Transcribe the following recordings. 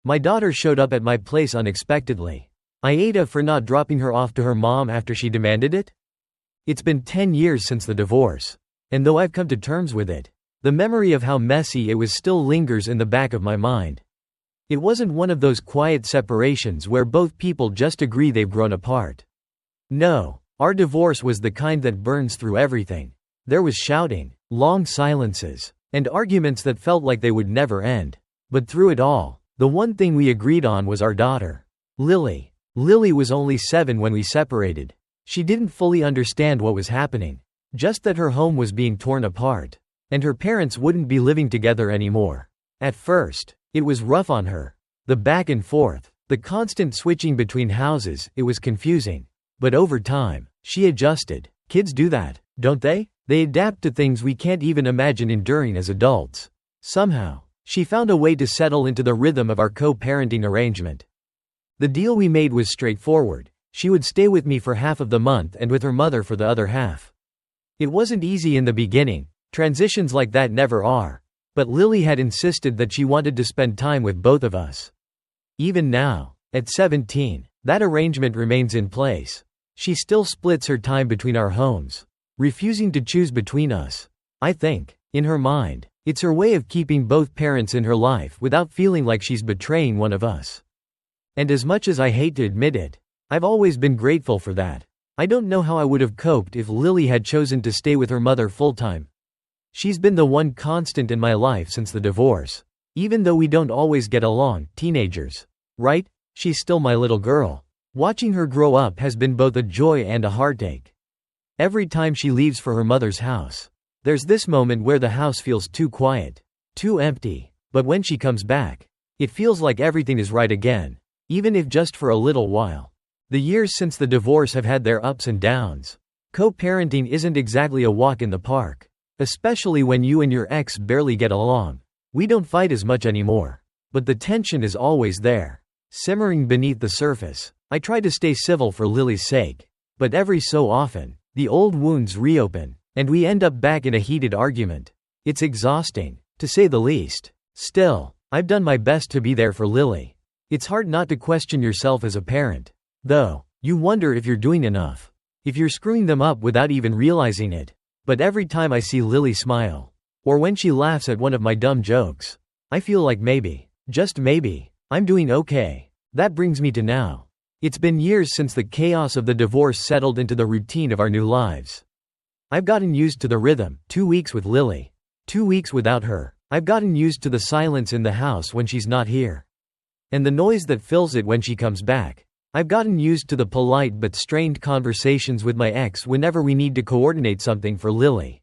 My daughter showed up at my place unexpectedly. AITA for not dropping her off to her mom after she demanded it? It's been 10 years since the divorce. And though I've come to terms with it, the memory of how messy it was still lingers in the back of my mind. It wasn't one of those quiet separations where both people just agree they've grown apart. No, our divorce was the kind that burns through everything. There was shouting, long silences, and arguments that felt like they would never end. But through it all, the one thing we agreed on was our daughter, Lily. Lily was only 7 when we separated. She didn't fully understand what was happening, just that her home was being torn apart, and her parents wouldn't be living together anymore. At first, it was rough on her. The back and forth, the constant switching between houses, it was confusing. But over time, she adjusted. Kids do that, don't they? They adapt to things we can't even imagine enduring as adults. Somehow, she found a way to settle into the rhythm of our co-parenting arrangement. The deal we made was straightforward. She would stay with me for half of the month and with her mother for the other half. It wasn't easy in the beginning. Transitions like that never are. But Lily had insisted that she wanted to spend time with both of us. Even now, at 17, that arrangement remains in place. She still splits her time between our homes, refusing to choose between us. I think, in her mind, it's her way of keeping both parents in her life without feeling like she's betraying one of us. And as much as I hate to admit it, I've always been grateful for that. I don't know how I would have coped if Lily had chosen to stay with her mother full-time. She's been the one constant in my life since the divorce. Even though we don't always get along, teenagers, right? She's still my little girl. Watching her grow up has been both a joy and a heartache. Every time she leaves for her mother's house, there's this moment where the house feels too quiet, too empty. But when she comes back, it feels like everything is right again, even if just for a little while. The years since the divorce have had their ups and downs. Co-parenting isn't exactly a walk in the park, especially when you and your ex barely get along. We don't fight as much anymore, but the tension is always there, simmering beneath the surface. I try to stay civil for Lily's sake, but every so often, the old wounds reopen, and we end up back in a heated argument. It's exhausting, to say the least. Still, I've done my best to be there for Lily. It's hard not to question yourself as a parent, though. You wonder if you're doing enough, if you're screwing them up without even realizing it. But every time I see Lily smile, or when she laughs at one of my dumb jokes, I feel like maybe, just maybe, I'm doing okay. That brings me to now. It's been years since the chaos of the divorce settled into the routine of our new lives. I've gotten used to the rhythm, 2 weeks with Lily, 2 weeks without her. I've gotten used to the silence in the house when she's not here, and the noise that fills it when she comes back. I've gotten used to the polite but strained conversations with my ex whenever we need to coordinate something for Lily.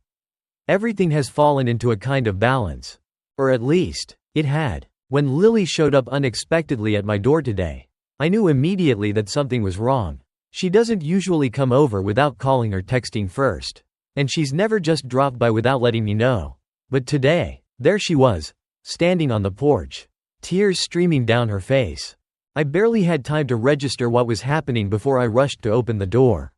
Everything has fallen into a kind of balance. Or at least, it had. When Lily showed up unexpectedly at my door today, I knew immediately that something was wrong. She doesn't usually come over without calling or texting first, and she's never just dropped by without letting me know. But today, there she was, standing on the porch, tears streaming down her face. I barely had time to register what was happening before I rushed to open the door.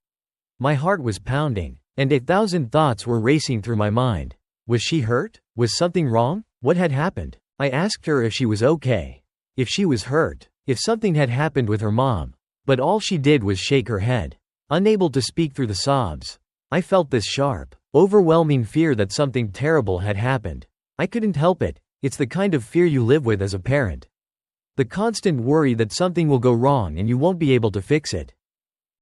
My heart was pounding, and 1,000 thoughts were racing through my mind. Was she hurt? Was something wrong? What had happened? I asked her if she was okay, if she was hurt, if something had happened with her mom. But all she did was shake her head, unable to speak through the sobs. I felt this sharp, overwhelming fear that something terrible had happened. I couldn't help it. It's the kind of fear you live with as a parent. The constant worry that something will go wrong and you won't be able to fix it.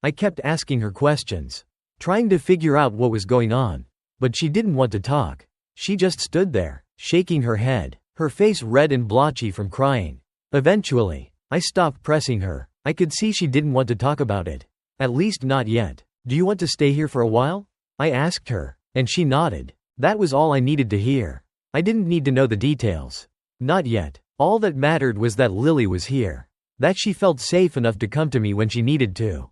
I kept asking her questions, trying to figure out what was going on. But she didn't want to talk. She just stood there, shaking her head, her face red and blotchy from crying. Eventually, I stopped pressing her. I could see she didn't want to talk about it. At least not yet. Do you want to stay here for a while? I asked her, and she nodded. That was all I needed to hear. I didn't need to know the details. Not yet. All that mattered was that Lily was here, that she felt safe enough to come to me when she needed to.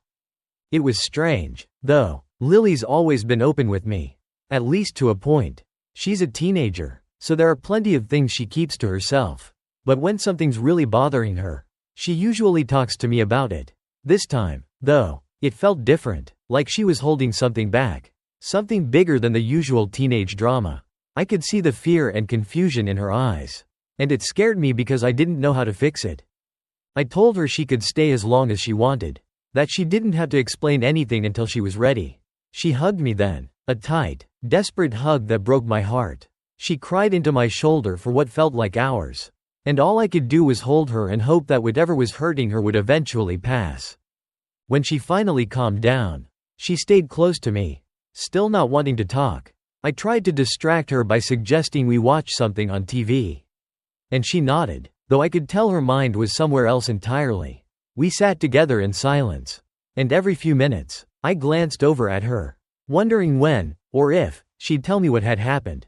It was strange, though. Lily's always been open with me, at least to a point. She's a teenager, so there are plenty of things she keeps to herself. But when something's really bothering her, she usually talks to me about it. This time, though, it felt different, like she was holding something back, something bigger than the usual teenage drama. I could see the fear and confusion in her eyes. And it scared me because I didn't know how to fix it. I told her she could stay as long as she wanted, that she didn't have to explain anything until she was ready. She hugged me then, a tight, desperate hug that broke my heart. She cried into my shoulder for what felt like hours, and all I could do was hold her and hope that whatever was hurting her would eventually pass. When she finally calmed down, she stayed close to me, still not wanting to talk. I tried to distract her by suggesting we watch something on TV. And she nodded, though I could tell her mind was somewhere else entirely. We sat together in silence, and every few minutes, I glanced over at her, wondering when, or if, she'd tell me what had happened.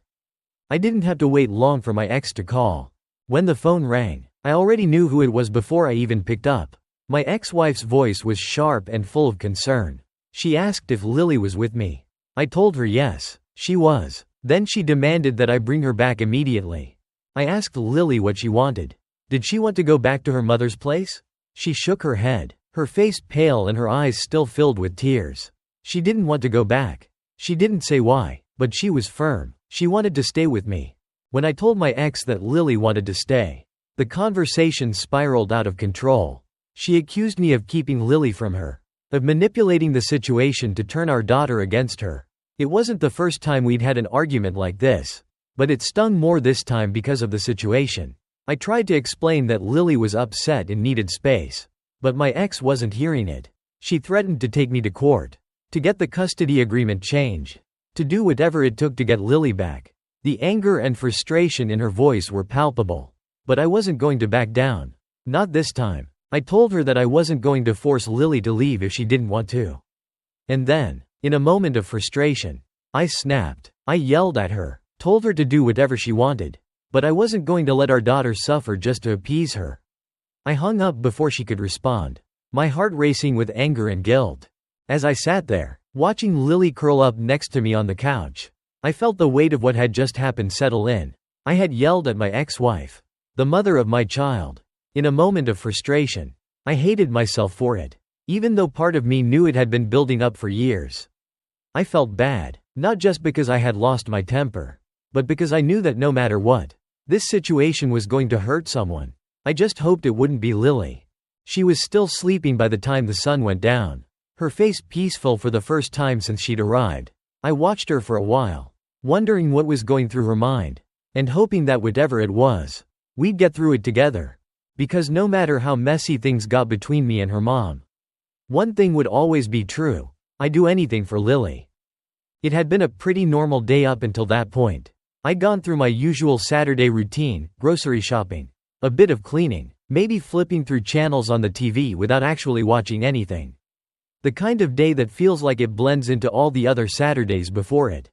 I didn't have to wait long for my ex to call. When the phone rang, I already knew who it was before I even picked up. My ex-wife's voice was sharp and full of concern. She asked if Lily was with me. I told her yes, she was. Then she demanded that I bring her back immediately. I asked Lily what she wanted. Did she want to go back to her mother's place? She shook her head, her face pale and her eyes still filled with tears. She didn't want to go back. She didn't say why, but she was firm. She wanted to stay with me. When I told my ex that Lily wanted to stay, the conversation spiraled out of control. She accused me of keeping Lily from her, of manipulating the situation to turn our daughter against her. It wasn't the first time we'd had an argument like this, but it stung more this time because of the situation. I tried to explain that Lily was upset and needed space, but my ex wasn't hearing it. She threatened to take me to court, to get the custody agreement changed, to do whatever it took to get Lily back. The anger and frustration in her voice were palpable, but I wasn't going to back down. Not this time. I told her that I wasn't going to force Lily to leave if she didn't want to. And then, in a moment of frustration, I snapped. I yelled at her, told her to do whatever she wanted, but I wasn't going to let our daughter suffer just to appease her. I hung up before she could respond, my heart racing with anger and guilt. As I sat there, watching Lily curl up next to me on the couch, I felt the weight of what had just happened settle in. I had yelled at my ex-wife, the mother of my child. In a moment of frustration, I hated myself for it, even though part of me knew it had been building up for years. I felt bad, not just because I had lost my temper, but because I knew that no matter what, this situation was going to hurt someone. I just hoped it wouldn't be Lily. She was still sleeping by the time the sun went down, her face peaceful for the first time since she'd arrived. I watched her for a while, wondering what was going through her mind, and hoping that whatever it was, we'd get through it together. Because no matter how messy things got between me and her mom, one thing would always be true: I'd do anything for Lily. It had been a pretty normal day up until that point. I'd gone through my usual Saturday routine, grocery shopping, a bit of cleaning, maybe flipping through channels on the TV without actually watching anything. The kind of day that feels like it blends into all the other Saturdays before it,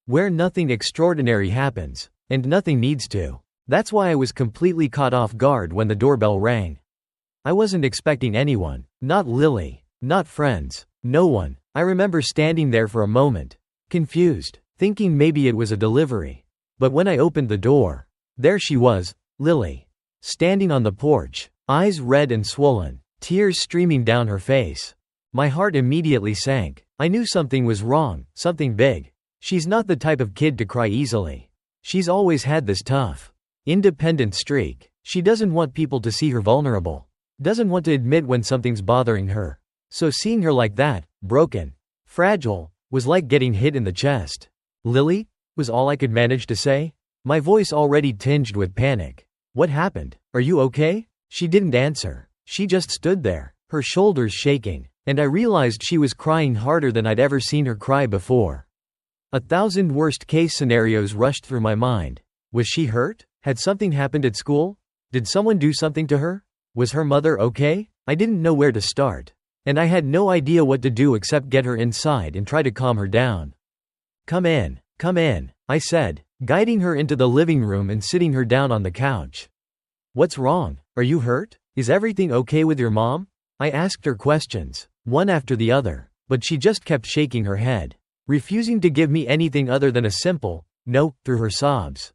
where nothing extraordinary happens, and nothing needs to. That's why I was completely caught off guard when the doorbell rang. I wasn't expecting anyone, not Lily, not friends, no one. I remember standing there for a moment, confused, thinking maybe it was a delivery. But when I opened the door, there she was, Lily, standing on the porch, eyes red and swollen, tears streaming down her face. My heart immediately sank. I knew something was wrong, something big. She's not the type of kid to cry easily. She's always had this tough, independent streak. She doesn't want people to see her vulnerable, doesn't want to admit when something's bothering her. So seeing her like that, broken, fragile, was like getting hit in the chest. Lily? Was all I could manage to say, my voice already tinged with panic. What happened? Are you okay? She didn't answer. She just stood there, her shoulders shaking, and I realized she was crying harder than I'd ever seen her cry before. 1,000 worst-case scenarios rushed through my mind. Was she hurt? Had something happened at school? Did someone do something to her? Was her mother okay? I didn't know where to start, and I had no idea what to do except get her inside and try to calm her down. Come in, I said, guiding her into the living room and sitting her down on the couch. What's wrong? Are you hurt? Is everything okay with your mom? I asked her questions, one after the other, but she just kept shaking her head, refusing to give me anything other than a simple no through her sobs.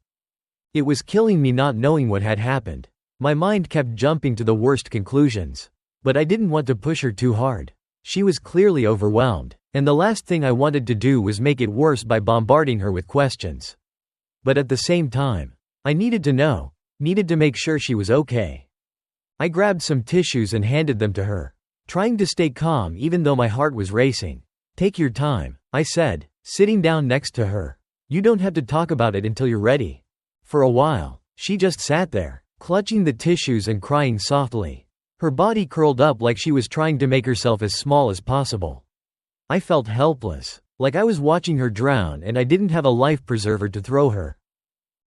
It was killing me not knowing what had happened. My mind kept jumping to the worst conclusions. But I didn't want to push her too hard. She was clearly overwhelmed, and the last thing I wanted to do was make it worse by bombarding her with questions. But at the same time, I needed to know, needed to make sure she was okay. I grabbed some tissues and handed them to her, trying to stay calm even though my heart was racing. "Take your time," I said, sitting down next to her. "You don't have to talk about it until you're ready." For a while, she just sat there, clutching the tissues and crying softly. Her body curled up like she was trying to make herself as small as possible. I felt helpless, like I was watching her drown and I didn't have a life preserver to throw her.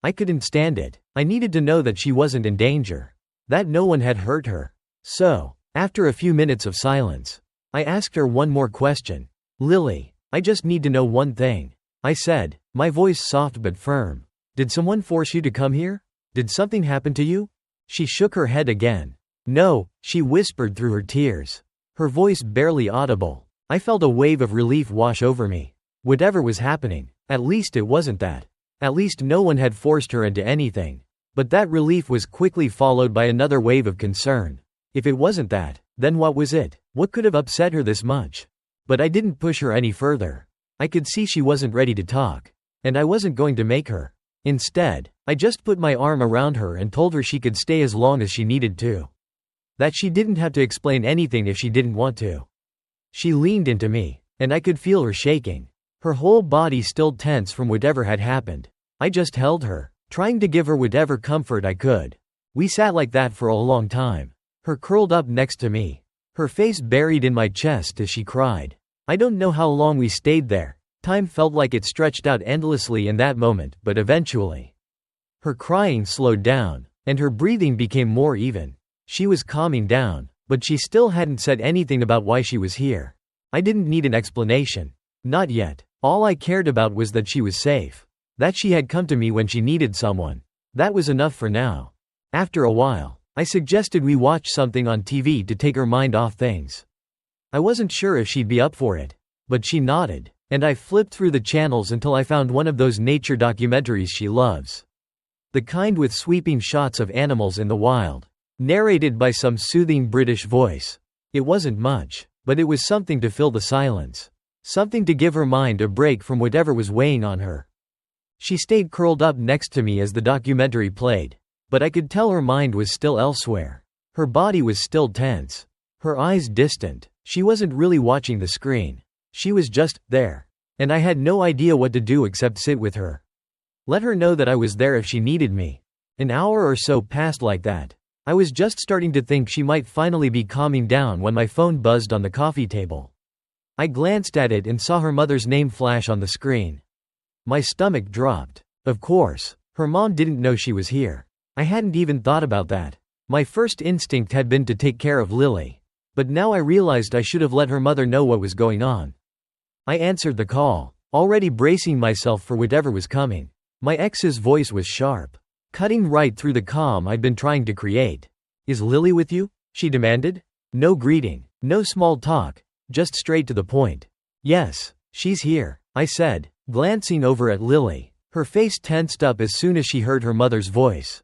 I couldn't stand it. I needed to know that she wasn't in danger, that no one had hurt her. So, after a few minutes of silence, I asked her one more question. "Lily, I just need to know one thing," I said, my voice soft but firm. "Did someone force you to come here? Did something happen to you?" She shook her head again. "No," she whispered through her tears, her voice barely audible. I felt a wave of relief wash over me. Whatever was happening, at least it wasn't that. At least no one had forced her into anything. But that relief was quickly followed by another wave of concern. If it wasn't that, then what was it? What could have upset her this much? But I didn't push her any further. I could see she wasn't ready to talk. And I wasn't going to make her. Instead, I just put my arm around her and told her she could stay as long as she needed to. That she didn't have to explain anything if she didn't want to. She leaned into me, and I could feel her shaking, her whole body still tense from whatever had happened. I just held her, trying to give her whatever comfort I could. We sat like that for a long time, her curled up next to me, her face buried in my chest as she cried. I don't know how long we stayed there. Time felt like it stretched out endlessly in that moment, but eventually, her crying slowed down, and her breathing became more even. She was calming down, but she still hadn't said anything about why she was here. I didn't need an explanation. Not yet. All I cared about was that she was safe. That she had come to me when she needed someone. That was enough for now. After a while, I suggested we watch something on TV to take her mind off things. I wasn't sure if she'd be up for it, but she nodded, and I flipped through the channels until I found one of those nature documentaries she loves. The kind with sweeping shots of animals in the wild, narrated by some soothing British voice. It wasn't much, but it was something to fill the silence. Something to give her mind a break from whatever was weighing on her. She stayed curled up next to me as the documentary played, but I could tell her mind was still elsewhere. Her body was still tense, her eyes distant. She wasn't really watching the screen. She was just there, and I had no idea what to do except sit with her. Let her know that I was there if she needed me. An hour or so passed like that. I was just starting to think she might finally be calming down when my phone buzzed on the coffee table. I glanced at it and saw her mother's name flash on the screen. My stomach dropped. Of course, her mom didn't know she was here. I hadn't even thought about that. My first instinct had been to take care of Lily. But now I realized I should have let her mother know what was going on. I answered the call, already bracing myself for whatever was coming. My ex's voice was sharp, cutting right through the calm I'd been trying to create. "Is Lily with you?" she demanded. No greeting, no small talk, just straight to the point. "Yes, she's here," I said, glancing over at Lily. Her face tensed up as soon as she heard her mother's voice.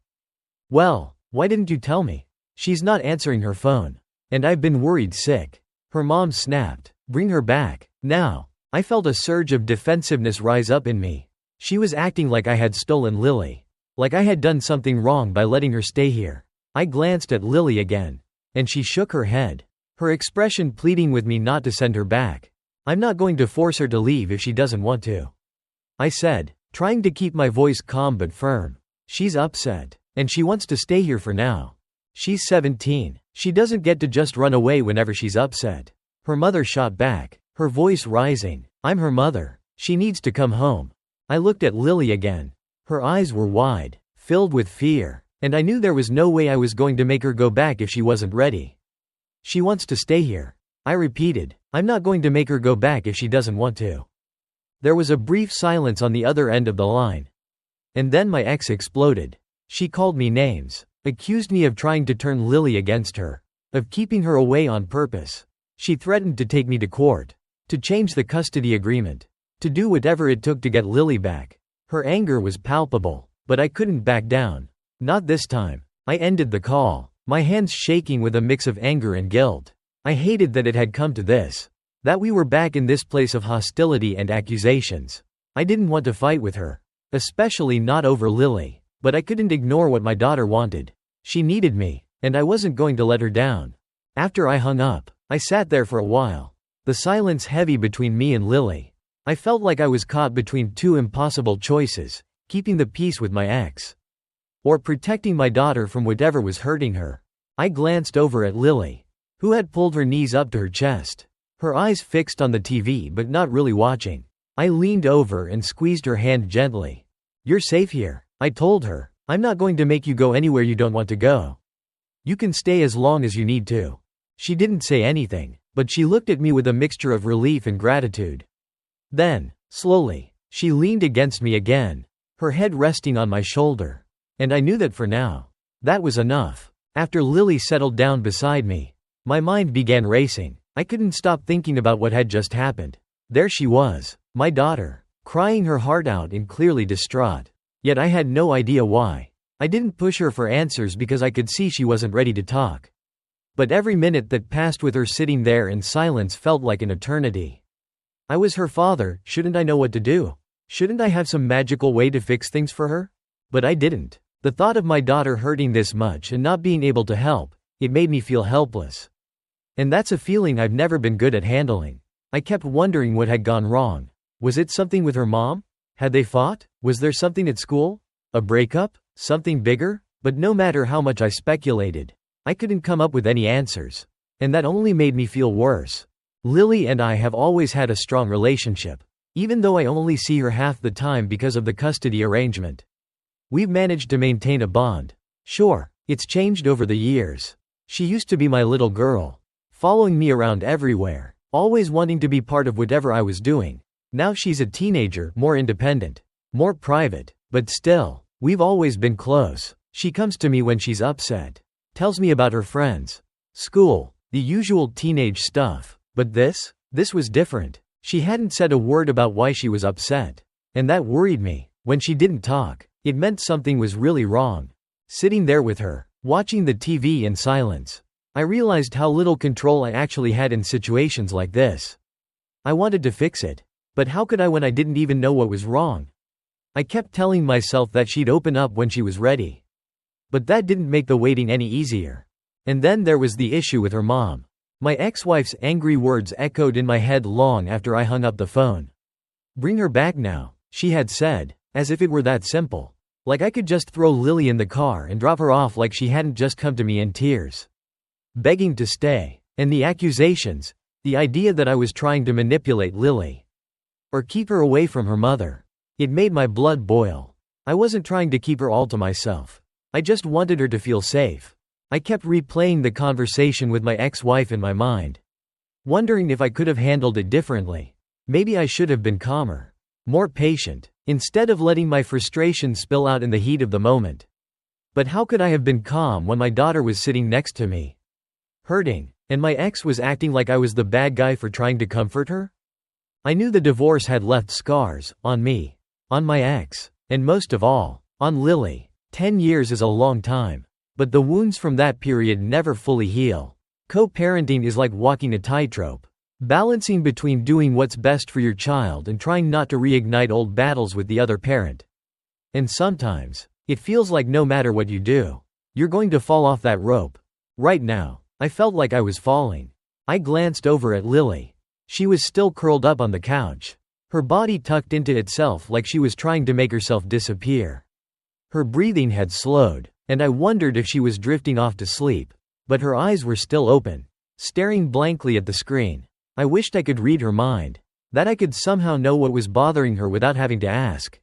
"Well, why didn't you tell me? She's not answering her phone. And I've been worried sick." Her mom snapped. "Bring her back, now." I felt a surge of defensiveness rise up in me. She was acting like I had stolen Lily. Like I had done something wrong by letting her stay here. I glanced at Lily again, and she shook her head, her expression pleading with me not to send her back. "I'm not going to force her to leave if she doesn't want to," I said, trying to keep my voice calm but firm. "She's upset, and she wants to stay here for now. She's 17. She doesn't get to just run away whenever she's upset." Her mother shot back, her voice rising. "I'm her mother. She needs to come home." I looked at Lily again. Her eyes were wide, filled with fear, and I knew there was no way I was going to make her go back if she wasn't ready. "She wants to stay here," I repeated. "I'm not going to make her go back if she doesn't want to." There was a brief silence on the other end of the line. And then my ex exploded. She called me names, accused me of trying to turn Lily against her, of keeping her away on purpose. She threatened to take me to court, to change the custody agreement, to do whatever it took to get Lily back. Her anger was palpable, but I couldn't back down. Not this time. I ended the call, my hands shaking with a mix of anger and guilt. I hated that it had come to this. That we were back in this place of hostility and accusations. I didn't want to fight with her, especially not over Lily, but I couldn't ignore what my daughter wanted. She needed me, and I wasn't going to let her down. After I hung up, I sat there for a while, the silence heavy between me and Lily. I felt like I was caught between two impossible choices: keeping the peace with my ex, or protecting my daughter from whatever was hurting her. I glanced over at Lily, who had pulled her knees up to her chest, her eyes fixed on the TV but not really watching. I leaned over and squeezed her hand gently. "You're safe here," I told her. "I'm not going to make you go anywhere you don't want to go. You can stay as long as you need to." She didn't say anything, but she looked at me with a mixture of relief and gratitude. Then, slowly, she leaned against me again, her head resting on my shoulder. And I knew that for now, that was enough. After Lily settled down beside me, my mind began racing. I couldn't stop thinking about what had just happened. There she was, my daughter, crying her heart out and clearly distraught. Yet I had no idea why. I didn't push her for answers because I could see she wasn't ready to talk. But every minute that passed with her sitting there in silence felt like an eternity. I was her father, shouldn't I know what to do? Shouldn't I have some magical way to fix things for her? But I didn't. The thought of my daughter hurting this much and not being able to help, it made me feel helpless. And that's a feeling I've never been good at handling. I kept wondering what had gone wrong. Was it something with her mom? Had they fought? Was there something at school? A breakup? Something bigger? But no matter how much I speculated, I couldn't come up with any answers. And that only made me feel worse. Lily and I have always had a strong relationship, even though I only see her half the time because of the custody arrangement. We've managed to maintain a bond. Sure, it's changed over the years. She used to be my little girl, following me around everywhere, always wanting to be part of whatever I was doing. Now she's a teenager, more independent, more private, but still, we've always been close. She comes to me when she's upset, tells me about her friends, school, the usual teenage stuff. But this was different. She hadn't said a word about why she was upset. And that worried me. When she didn't talk, it meant something was really wrong. Sitting there with her, watching the TV in silence, I realized how little control I actually had in situations like this. I wanted to fix it. But how could I when I didn't even know what was wrong? I kept telling myself that she'd open up when she was ready. But that didn't make the waiting any easier. And then there was the issue with her mom. My ex-wife's angry words echoed in my head long after I hung up the phone. "Bring her back now," she had said, as if it were that simple. Like I could just throw Lily in the car and drop her off like she hadn't just come to me in tears, begging to stay. And the accusations, the idea that I was trying to manipulate Lily, or keep her away from her mother. It made my blood boil. I wasn't trying to keep her all to myself. I just wanted her to feel safe. I kept replaying the conversation with my ex-wife in my mind, wondering if I could have handled it differently. Maybe I should have been calmer, more patient, instead of letting my frustration spill out in the heat of the moment. But how could I have been calm when my daughter was sitting next to me, hurting, and my ex was acting like I was the bad guy for trying to comfort her? I knew the divorce had left scars, on me, on my ex, and most of all, on Lily. 10 years is a long time. But the wounds from that period never fully heal. Co-parenting is like walking a tightrope, balancing between doing what's best for your child and trying not to reignite old battles with the other parent. And sometimes, it feels like no matter what you do, you're going to fall off that rope. Right now, I felt like I was falling. I glanced over at Lily. She was still curled up on the couch, her body tucked into itself like she was trying to make herself disappear. Her breathing had slowed, and I wondered if she was drifting off to sleep. But her eyes were still open, staring blankly at the screen. I wished I could read her mind, that I could somehow know what was bothering her without having to ask.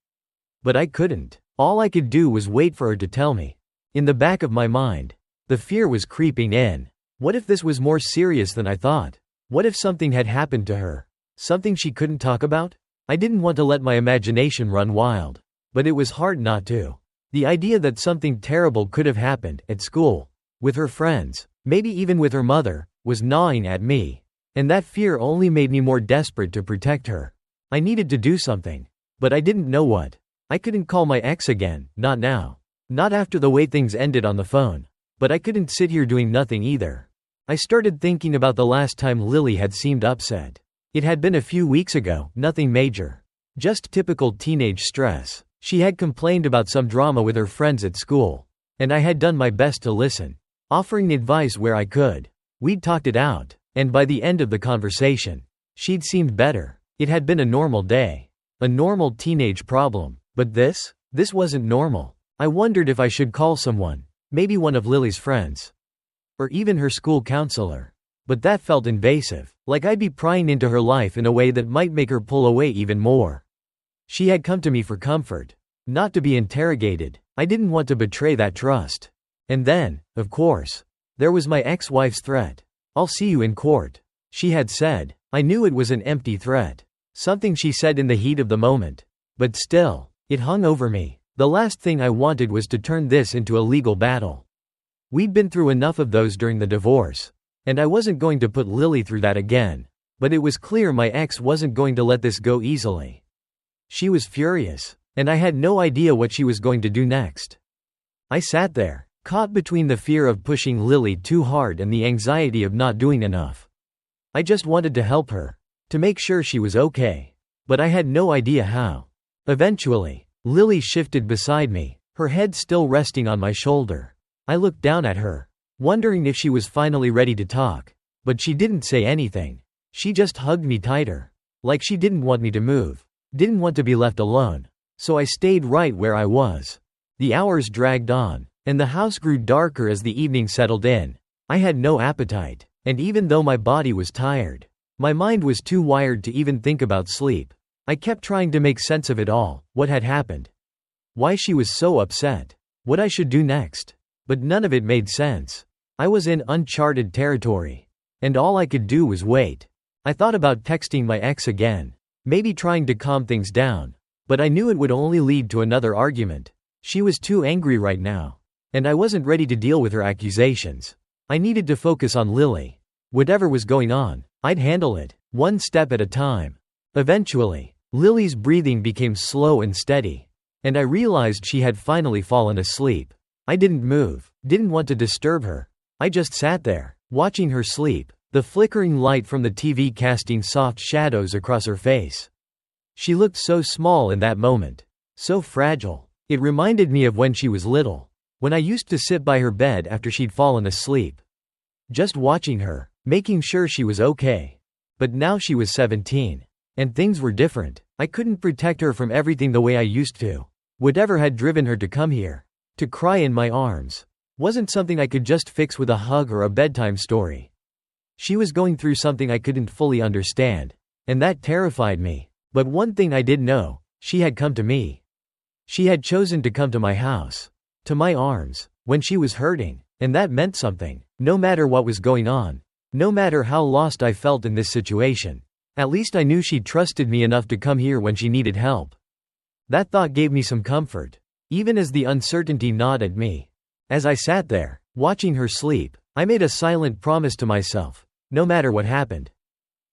But I couldn't. All I could do was wait for her to tell me. In the back of my mind, the fear was creeping in. What if this was more serious than I thought? What if something had happened to her? Something she couldn't talk about? I didn't want to let my imagination run wild. But it was hard not to. The idea that something terrible could have happened, at school, with her friends, maybe even with her mother, was gnawing at me. And that fear only made me more desperate to protect her. I needed to do something. But I didn't know what. I couldn't call my ex again, not now. Not after the way things ended on the phone. But I couldn't sit here doing nothing either. I started thinking about the last time Lily had seemed upset. It had been a few weeks ago, nothing major. Just typical teenage stress. She had complained about some drama with her friends at school. And I had done my best to listen. offering advice where I could. We'd talked it out, and by the end of the conversation, she'd seemed better. It had been a normal day. A normal teenage problem. But this wasn't normal. I wondered if I should call someone, maybe one of Lily's friends. Or even her school counselor. But that felt invasive, like I'd be prying into her life in a way that might make her pull away even more. She had come to me for comfort, not to be interrogated. I didn't want to betray that trust. And then, of course, there was my ex-wife's threat. "I'll see you in court," she had said. I knew it was an empty threat. Something she said in the heat of the moment. But still, it hung over me. The last thing I wanted was to turn this into a legal battle. We'd been through enough of those during the divorce, and I wasn't going to put Lily through that again. But it was clear my ex wasn't going to let this go easily. She was furious, and I had no idea what she was going to do next. I sat there, caught between the fear of pushing Lily too hard and the anxiety of not doing enough. I just wanted to help her, to make sure she was okay. But I had no idea how. Eventually, Lily shifted beside me, her head still resting on my shoulder. I looked down at her, wondering if she was finally ready to talk. But she didn't say anything. She just hugged me tighter. Like she didn't want me to move. Didn't want to be left alone. So I stayed right where I was. The hours dragged on, and the house grew darker as the evening settled in. I had no appetite, and even though my body was tired, my mind was too wired to even think about sleep. I kept trying to make sense of it all, what had happened. Why she was so upset. What I should do next. But none of it made sense. I was in uncharted territory. And all I could do was wait. I thought about texting my ex again. Maybe trying to calm things down. But I knew it would only lead to another argument. She was too angry right now. And I wasn't ready to deal with her accusations. I needed to focus on Lily. Whatever was going on, I'd handle it, one step at a time. Eventually, Lily's breathing became slow and steady. And I realized she had finally fallen asleep. I didn't move, didn't want to disturb her. I just sat there, watching her sleep, the flickering light from the TV casting soft shadows across her face. She looked so small in that moment, so fragile. It reminded me of when she was little, when I used to sit by her bed after she'd fallen asleep. Just watching her, making sure she was okay. But now she was 17, and things were different. I couldn't protect her from everything the way I used to. Whatever had driven her to come here, to cry in my arms, wasn't something I could just fix with a hug or a bedtime story. She was going through something I couldn't fully understand, and that terrified me. But one thing I did know, she had come to me. She had chosen to come to my house, to my arms, when she was hurting, and that meant something, no matter what was going on, no matter how lost I felt in this situation. At least I knew she trusted me enough to come here when she needed help. That thought gave me some comfort, even as the uncertainty gnawed at me. As I sat there, watching her sleep, I made a silent promise to myself. No matter what happened,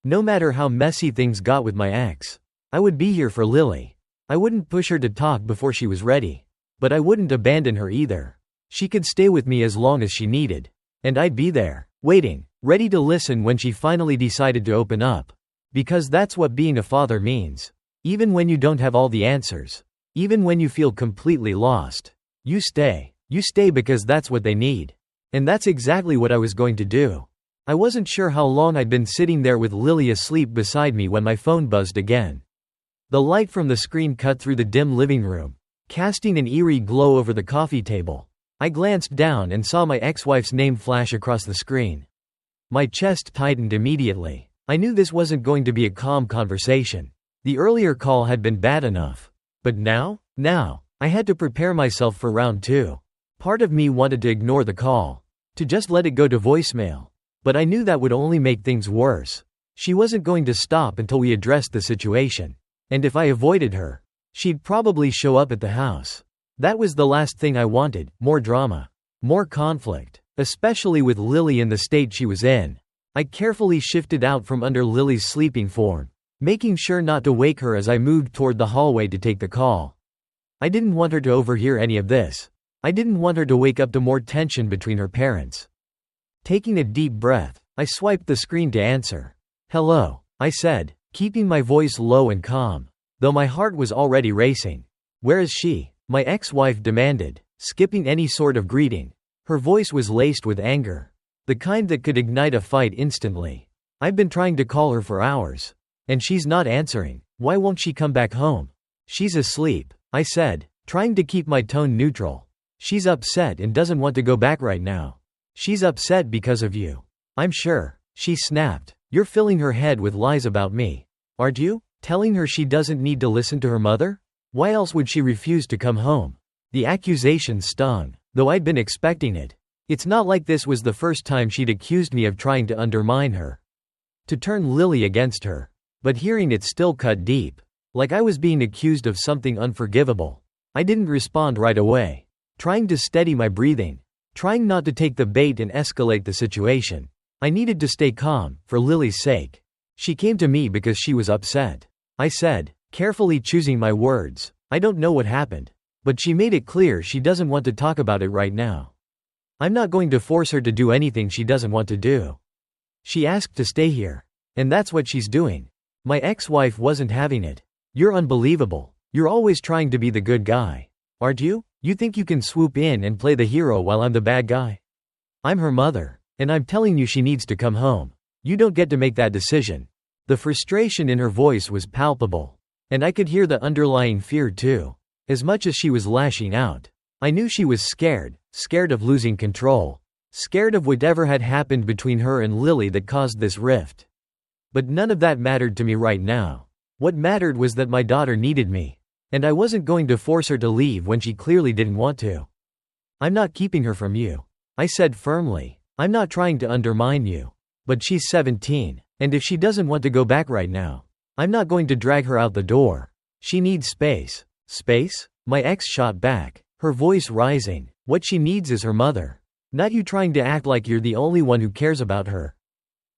no matter how messy things got with my ex, I would be here for Lily. I wouldn't push her to talk before she was ready. But I wouldn't abandon her either. She could stay with me as long as she needed. And I'd be there, waiting, ready to listen when she finally decided to open up. Because that's what being a father means. Even when you don't have all the answers. Even when you feel completely lost. You stay. You stay because that's what they need. And that's exactly what I was going to do. I wasn't sure how long I'd been sitting there with Lily asleep beside me when my phone buzzed again. The light from the screen cut through the dim living room, casting an eerie glow over the coffee table. I glanced down and saw my ex-wife's name flash across the screen. My chest tightened immediately. I knew this wasn't going to be a calm conversation. The earlier call had been bad enough. But now, I had to prepare myself for round two. Part of me wanted to ignore the call, to just let it go to voicemail. But I knew that would only make things worse. She wasn't going to stop until we addressed the situation. And if I avoided her, she'd probably show up at the house. That was the last thing I wanted, more drama, more conflict, especially with Lily in the state she was in. I carefully shifted out from under Lily's sleeping form, making sure not to wake her as I moved toward the hallway to take the call. I didn't want her to overhear any of this. I didn't want her to wake up to more tension between her parents. Taking a deep breath, I swiped the screen to answer. "Hello," I said, keeping my voice low and calm, though my heart was already racing. "Where is she?" my ex-wife demanded, skipping any sort of greeting. Her voice was laced with anger. The kind that could ignite a fight instantly. I've been trying to call her for hours. And she's not answering. Why won't she come back home? She's asleep, I said, trying to keep my tone neutral. She's upset and doesn't want to go back right now. She's upset because of you. I'm sure. She snapped. You're filling her head with lies about me. Aren't you? Telling her she doesn't need to listen to her mother? Why else would she refuse to come home? The accusation stung, though I'd been expecting it. It's not like this was the first time she'd accused me of trying to undermine her. To turn Lily against her. But hearing it still cut deep. Like I was being accused of something unforgivable. I didn't respond right away. Trying to steady my breathing. Trying not to take the bait and escalate the situation. I needed to stay calm, for Lily's sake. She came to me because she was upset. I said, carefully choosing my words, I don't know what happened. But she made it clear she doesn't want to talk about it right now. I'm not going to force her to do anything she doesn't want to do. She asked to stay here. And that's what she's doing. My ex-wife wasn't having it. You're unbelievable. You're always trying to be the good guy. Aren't you? You think you can swoop in and play the hero while I'm the bad guy? I'm her mother. And I'm telling you she needs to come home. You don't get to make that decision. The frustration in her voice was palpable. And I could hear the underlying fear too. As much as she was lashing out. I knew she was scared. Scared of losing control. Scared of whatever had happened between her and Lily that caused this rift. But none of that mattered to me right now. What mattered was that my daughter needed me. And I wasn't going to force her to leave when she clearly didn't want to. I'm not keeping her from you. I said firmly. I'm not trying to undermine you. But she's 17. And if she doesn't want to go back right now, I'm not going to drag her out the door. She needs space. Space? My ex shot back, her voice rising. What she needs is her mother. Not you trying to act like you're the only one who cares about her.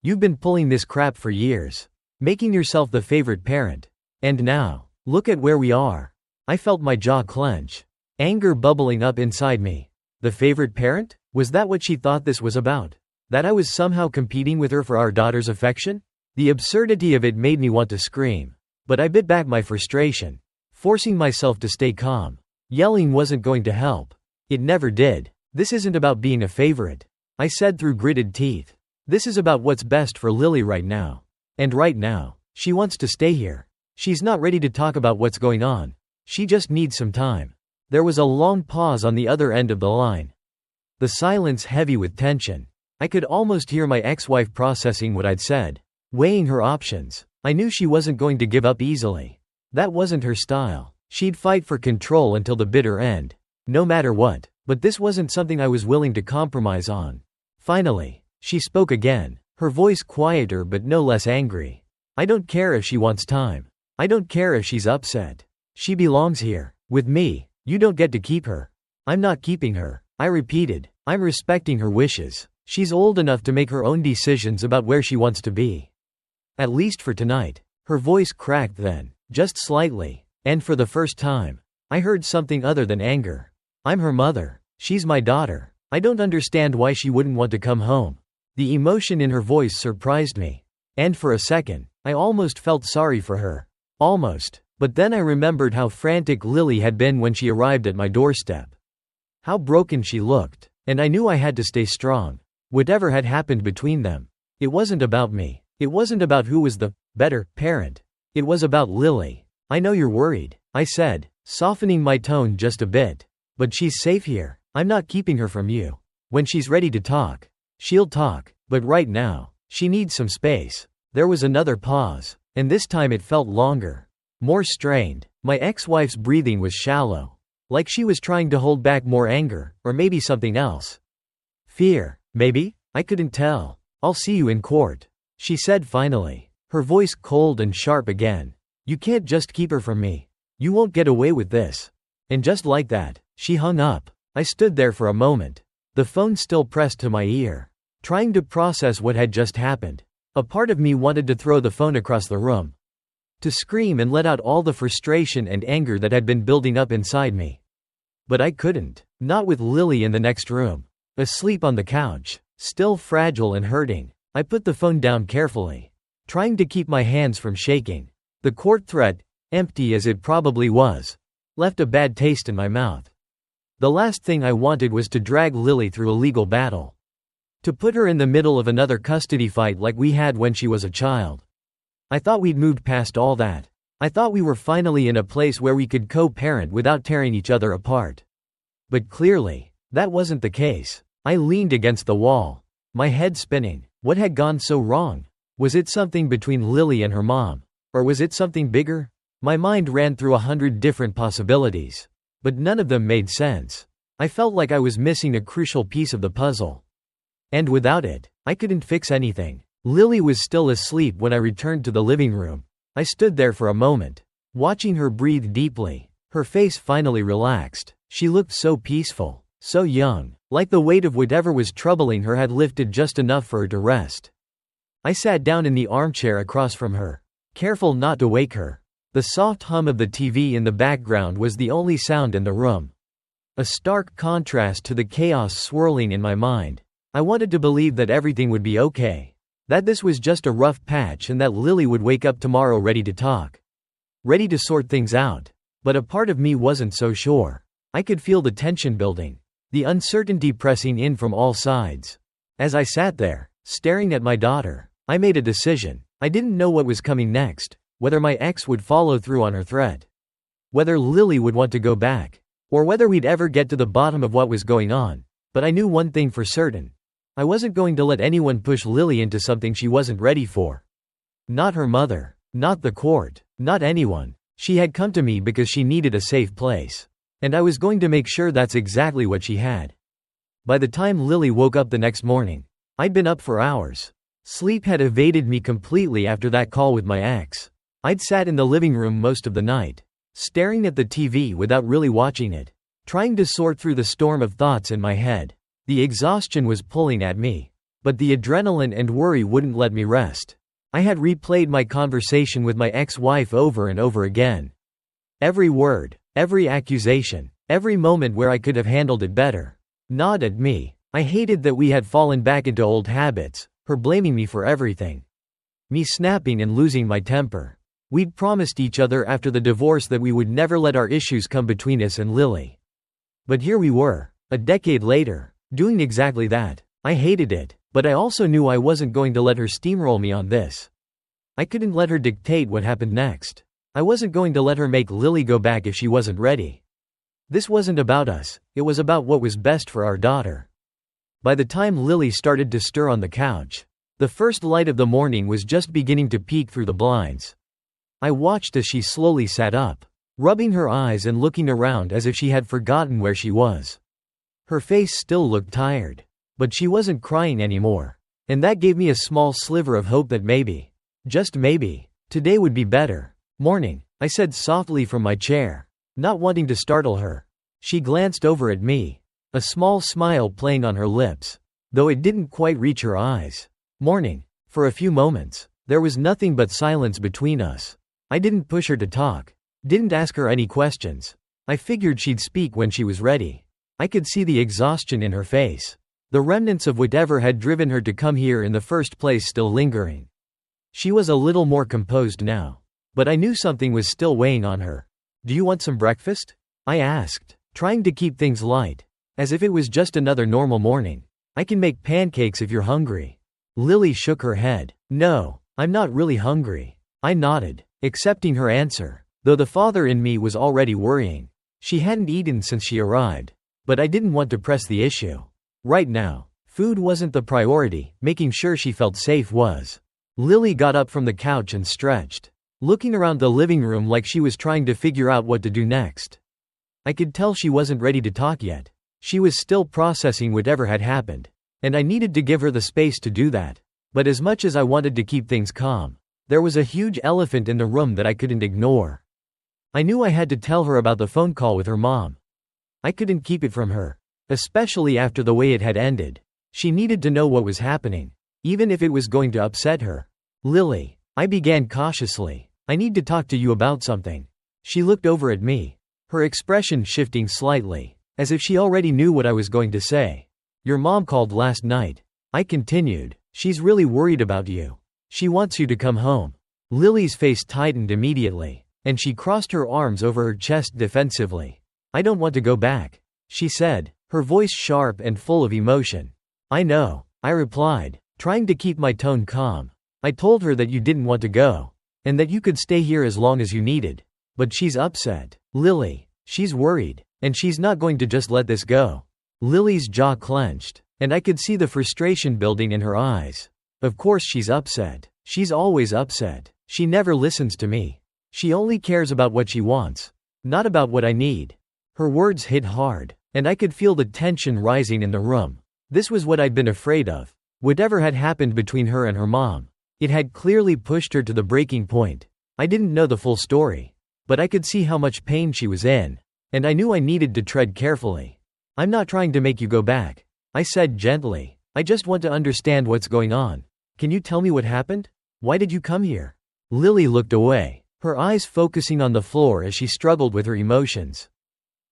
You've been pulling this crap for years. Making yourself the favorite parent. And now, look at where we are. I felt my jaw clench. Anger bubbling up inside me. The favorite parent? Was that what she thought this was about? That I was somehow competing with her for our daughter's affection? The absurdity of it made me want to scream. But I bit back my frustration. Forcing myself to stay calm. Yelling wasn't going to help. It never did. This isn't about being a favorite. I said through gritted teeth. This is about what's best for Lily right now. And right now, she wants to stay here. She's not ready to talk about what's going on. She just needs some time. There was a long pause on the other end of the line. The silence heavy with tension. I could almost hear my ex-wife processing what I'd said. Weighing her options. I knew she wasn't going to give up easily. That wasn't her style. She'd fight for control until the bitter end. No matter what. But this wasn't something I was willing to compromise on. Finally, she spoke again. Her voice quieter but no less angry. I don't care if she wants time. I don't care if she's upset. She belongs here. With me. You don't get to keep her. I'm not keeping her. I repeated. I'm respecting her wishes. She's old enough to make her own decisions about where she wants to be. At least for tonight. Her voice cracked then. Just slightly. And for the first time, I heard something other than anger. I'm her mother. She's my daughter. I don't understand why she wouldn't want to come home. The emotion in her voice surprised me. And for a second, I almost felt sorry for her. Almost. But then I remembered how frantic Lily had been when she arrived at my doorstep. How broken she looked. And I knew I had to stay strong. Whatever had happened between them. It wasn't about me. It wasn't about who was the better parent. It was about Lily. I know you're worried, I said, softening my tone just a bit. But she's safe here. I'm not keeping her from you. When she's ready to talk, she'll talk. But right now, she needs some space. There was another pause. And this time it felt longer. More strained. My ex-wife's breathing was shallow. Like she was trying to hold back more anger, or maybe something else. Fear, maybe? I couldn't tell. I'll see you in court, she said finally. Her voice cold and sharp again. You can't just keep her from me. You won't get away with this. And just like that, she hung up. I stood there for a moment. The phone still pressed to my ear. Trying to process what had just happened. A part of me wanted to throw the phone across the room. To scream and let out all the frustration and anger that had been building up inside me. But I couldn't. Not with Lily in the next room. Asleep on the couch. Still fragile and hurting. I put the phone down carefully. Trying to keep my hands from shaking. The court threat, empty as it probably was, left a bad taste in my mouth. The last thing I wanted was to drag Lily through a legal battle. To put her in the middle of another custody fight like we had when she was a child. I thought we'd moved past all that. I thought we were finally in a place where we could co-parent without tearing each other apart. But clearly, that wasn't the case. I leaned against the wall, my head spinning. What had gone so wrong? Was it something between Lily and her mom? Or was it something bigger? My mind ran through 100 different possibilities. But none of them made sense. I felt like I was missing a crucial piece of the puzzle. And without it, I couldn't fix anything. Lily was still asleep when I returned to the living room. I stood there for a moment, watching her breathe deeply. Her face finally relaxed. She looked so peaceful, so young, like the weight of whatever was troubling her had lifted just enough for her to rest. I sat down in the armchair across from her, careful not to wake her. The soft hum of the TV in the background was the only sound in the room. A stark contrast to the chaos swirling in my mind. I wanted to believe that everything would be okay. That this was just a rough patch and that Lily would wake up tomorrow ready to talk. Ready to sort things out. But a part of me wasn't so sure. I could feel the tension building. The uncertainty pressing in from all sides. As I sat there, staring at my daughter, I made a decision. I didn't know what was coming next. Whether my ex would follow through on her threat. Whether Lily would want to go back. Or whether we'd ever get to the bottom of what was going on. But I knew one thing for certain. I wasn't going to let anyone push Lily into something she wasn't ready for. Not her mother. Not the court. Not anyone. She had come to me because she needed a safe place. And I was going to make sure that's exactly what she had. By the time Lily woke up the next morning, I'd been up for hours. Sleep had evaded me completely after that call with my ex. I'd sat in the living room most of the night, staring at the TV without really watching it, trying to sort through the storm of thoughts in my head. The exhaustion was pulling at me, but the adrenaline and worry wouldn't let me rest. I had replayed my conversation with my ex-wife over and over again. Every word, every accusation, every moment where I could have handled it better. Gnawed at me. I hated that we had fallen back into old habits, her blaming me for everything. Me snapping and losing my temper. We'd promised each other after the divorce that we would never let our issues come between us and Lily. But here we were, a decade later, doing exactly that. I hated it, but I also knew I wasn't going to let her steamroll me on this. I couldn't let her dictate what happened next. I wasn't going to let her make Lily go back if she wasn't ready. This wasn't about us, it was about what was best for our daughter. By the time Lily started to stir on the couch, the first light of the morning was just beginning to peek through the blinds. I watched as she slowly sat up, rubbing her eyes and looking around as if she had forgotten where she was. Her face still looked tired, but she wasn't crying anymore, and that gave me a small sliver of hope that maybe, just maybe, today would be better. Morning, I said softly from my chair, not wanting to startle her. She glanced over at me, a small smile playing on her lips, though it didn't quite reach her eyes. Morning. For a few moments, there was nothing but silence between us. I didn't push her to talk, didn't ask her any questions. I figured she'd speak when she was ready. I could see the exhaustion in her face, the remnants of whatever had driven her to come here in the first place still lingering. She was a little more composed now, but I knew something was still weighing on her. "Do you want some breakfast?" I asked, trying to keep things light, as if it was just another normal morning. "I can make pancakes if you're hungry." Lily shook her head. "No, I'm not really hungry." I nodded, accepting her answer, though the father in me was already worrying. She hadn't eaten since she arrived, but I didn't want to press the issue. Right now, food wasn't the priority, making sure she felt safe was. Lily got up from the couch and stretched, looking around the living room like she was trying to figure out what to do next. I could tell she wasn't ready to talk yet. She was still processing whatever had happened, and I needed to give her the space to do that. But as much as I wanted to keep things calm, there was a huge elephant in the room that I couldn't ignore. I knew I had to tell her about the phone call with her mom. I couldn't keep it from her, especially after the way it had ended. She needed to know what was happening, even if it was going to upset her. "Lily," I began cautiously, "I need to talk to you about something." She looked over at me, her expression shifting slightly, as if she already knew what I was going to say. "Your mom called last night," I continued. "She's really worried about you. She wants you to come home." Lily's face tightened immediately, and she crossed her arms over her chest defensively. "I don't want to go back. she said, her voice sharp and full of emotion. I know, I replied, trying to keep my tone calm. I told her that you didn't want to go, and that you could stay here as long as you needed. But she's upset. Lily. She's worried, and she's not going to just let this go. Lily's jaw clenched, and I could see the frustration building in her eyes. Of course she's upset. She's always upset. She never listens to me. She only cares about what she wants, not about what I need. Her words hit hard, and I could feel the tension rising in the room. This was what I'd been afraid of. Whatever had happened between her and her mom, it had clearly pushed her to the breaking point. I didn't know the full story, but I could see how much pain she was in, and I knew I needed to tread carefully. I'm not trying to make you go back, I said gently. I just want to understand what's going on. Can you tell me what happened? Why did you come here? Lily looked away, her eyes focusing on the floor as she struggled with her emotions.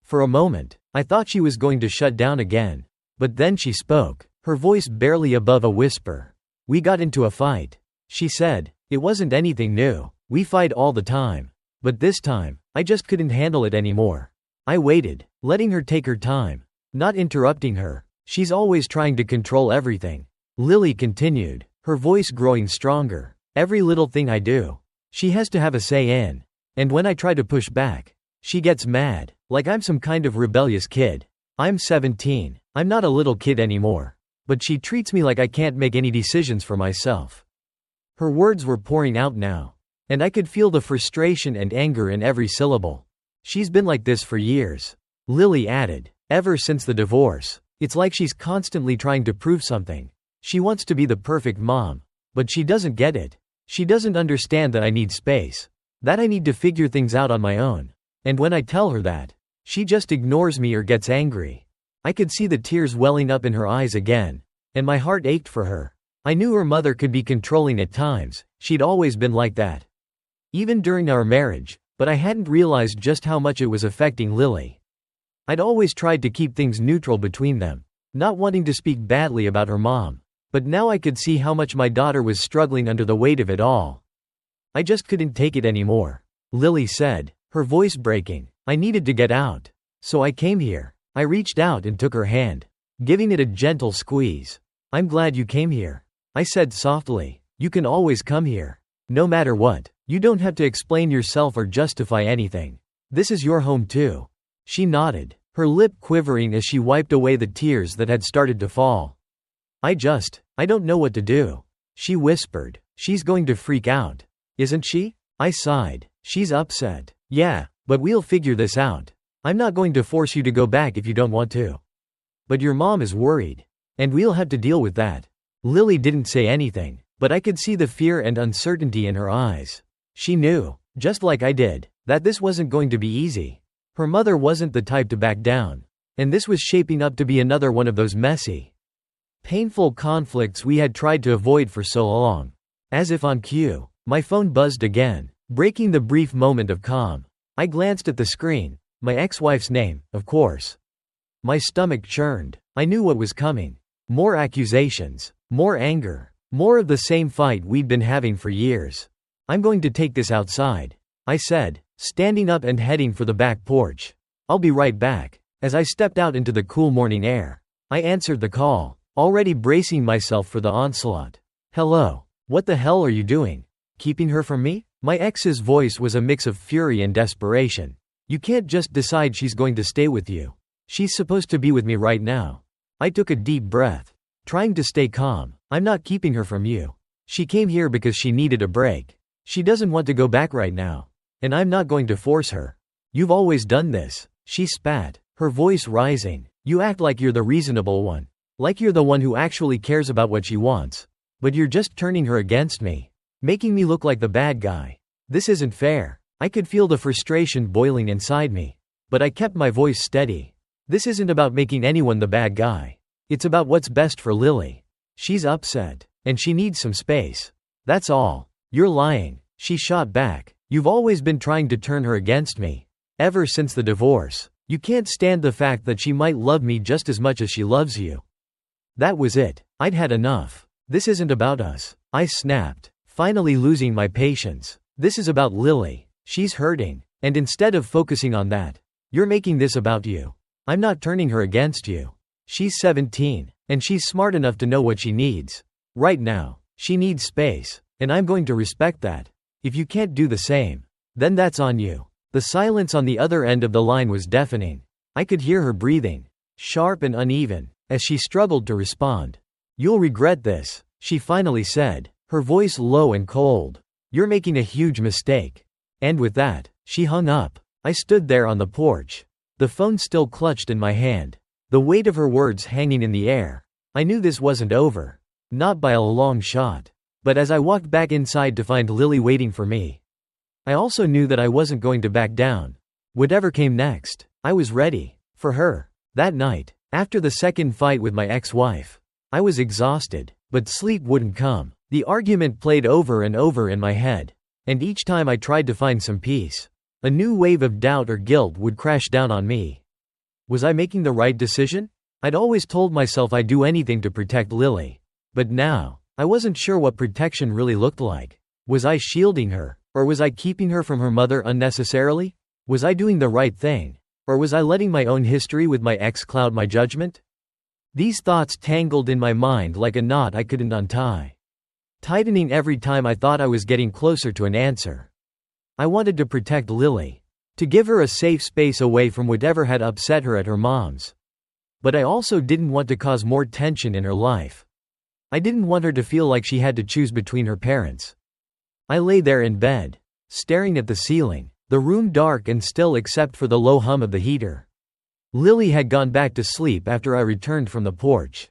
For a moment, I thought she was going to shut down again, but then she spoke, her voice barely above a whisper. We got into a fight, she said. It wasn't anything new. We fight all the time. But this time, I just couldn't handle it anymore. I waited, letting her take her time, not interrupting her. She's always trying to control everything. Lily continued, her voice growing stronger. Every little thing I do, she has to have a say in. And when I try to push back, she gets mad, like I'm some kind of rebellious kid. I'm 17, I'm not a little kid anymore. But she treats me like I can't make any decisions for myself. Her words were pouring out now, and I could feel the frustration and anger in every syllable. She's been like this for years, Lily added, ever since the divorce. It's like she's constantly trying to prove something. She wants to be the perfect mom, but she doesn't get it. She doesn't understand that I need space, that I need to figure things out on my own. And when I tell her that, she just ignores me or gets angry. I could see the tears welling up in her eyes again, and my heart ached for her. I knew her mother could be controlling at times, she'd always been like that. Even during our marriage, but I hadn't realized just how much it was affecting Lily. I'd always tried to keep things neutral between them, not wanting to speak badly about her mom. But now I could see how much my daughter was struggling under the weight of it all. I just couldn't take it anymore, Lily said, her voice breaking. I needed to get out. So I came here. I reached out and took her hand, giving it a gentle squeeze. I'm glad you came here, I said softly. You can always come here. No matter what. You don't have to explain yourself or justify anything. This is your home too. She nodded, her lip quivering as she wiped away the tears that had started to fall. I don't know what to do, she whispered. She's going to freak out, isn't she? I sighed. She's upset. Yeah, but we'll figure this out. I'm not going to force you to go back if you don't want to. But your mom is worried, and we'll have to deal with that. Lily didn't say anything, but I could see the fear and uncertainty in her eyes. She knew, just like I did, that this wasn't going to be easy. Her mother wasn't the type to back down, and this was shaping up to be another one of those messy, painful conflicts we had tried to avoid for so long. As if on cue, my phone buzzed again, breaking the brief moment of calm. I glanced at the screen, my ex-wife's name, of course. My stomach churned. I knew what was coming. More accusations, more anger, more of the same fight we'd been having for years. I'm going to take this outside, I said, standing up and heading for the back porch. I'll be right back. As I stepped out into the cool morning air, I answered the call, already bracing myself for the onslaught. Hello. What the hell are you doing? Keeping her from me? My ex's voice was a mix of fury and desperation. You can't just decide she's going to stay with you. She's supposed to be with me right now. I took a deep breath, trying to stay calm. I'm not keeping her from you. She came here because she needed a break. She doesn't want to go back right now. And I'm not going to force her. You've always done this, she spat, her voice rising. You act like you're the reasonable one. Like you're the one who actually cares about what she wants. But you're just turning her against me, making me look like the bad guy. This isn't fair. I could feel the frustration boiling inside me. But I kept my voice steady. This isn't about making anyone the bad guy. It's about what's best for Lily. She's upset, and she needs some space. That's all. You're lying, she shot back. You've always been trying to turn her against me. Ever since the divorce. You can't stand the fact that she might love me just as much as she loves you. That was it. I'd had enough. This isn't about us, I snapped, finally losing my patience. This is about Lily. She's hurting, and instead of focusing on that, you're making this about you. I'm not turning her against you. She's 17, and she's smart enough to know what she needs. Right now, she needs space, and I'm going to respect that. If you can't do the same, then that's on you." The silence on the other end of the line was deafening. I could hear her breathing, sharp and uneven, as she struggled to respond. "You'll regret this," she finally said, her voice low and cold. "You're making a huge mistake." And with that, she hung up. I stood there on the porch, the phone still clutched in my hand, the weight of her words hanging in the air. I knew this wasn't over. Not by a long shot. But as I walked back inside to find Lily waiting for me, I also knew that I wasn't going to back down. Whatever came next, I was ready. For her. That night, after the second fight with my ex-wife, I was exhausted, but sleep wouldn't come. The argument played over and over in my head, and each time I tried to find some peace, a new wave of doubt or guilt would crash down on me. Was I making the right decision? I'd always told myself I'd do anything to protect Lily. But now, I wasn't sure what protection really looked like. Was I shielding her, or was I keeping her from her mother unnecessarily? Was I doing the right thing, or was I letting my own history with my ex cloud my judgment? These thoughts tangled in my mind like a knot I couldn't untie, tightening every time I thought I was getting closer to an answer. I wanted to protect Lily, to give her a safe space away from whatever had upset her at her mom's. But I also didn't want to cause more tension in her life. I didn't want her to feel like she had to choose between her parents. I lay there in bed, staring at the ceiling, the room dark and still except for the low hum of the heater. Lily had gone back to sleep after I returned from the porch.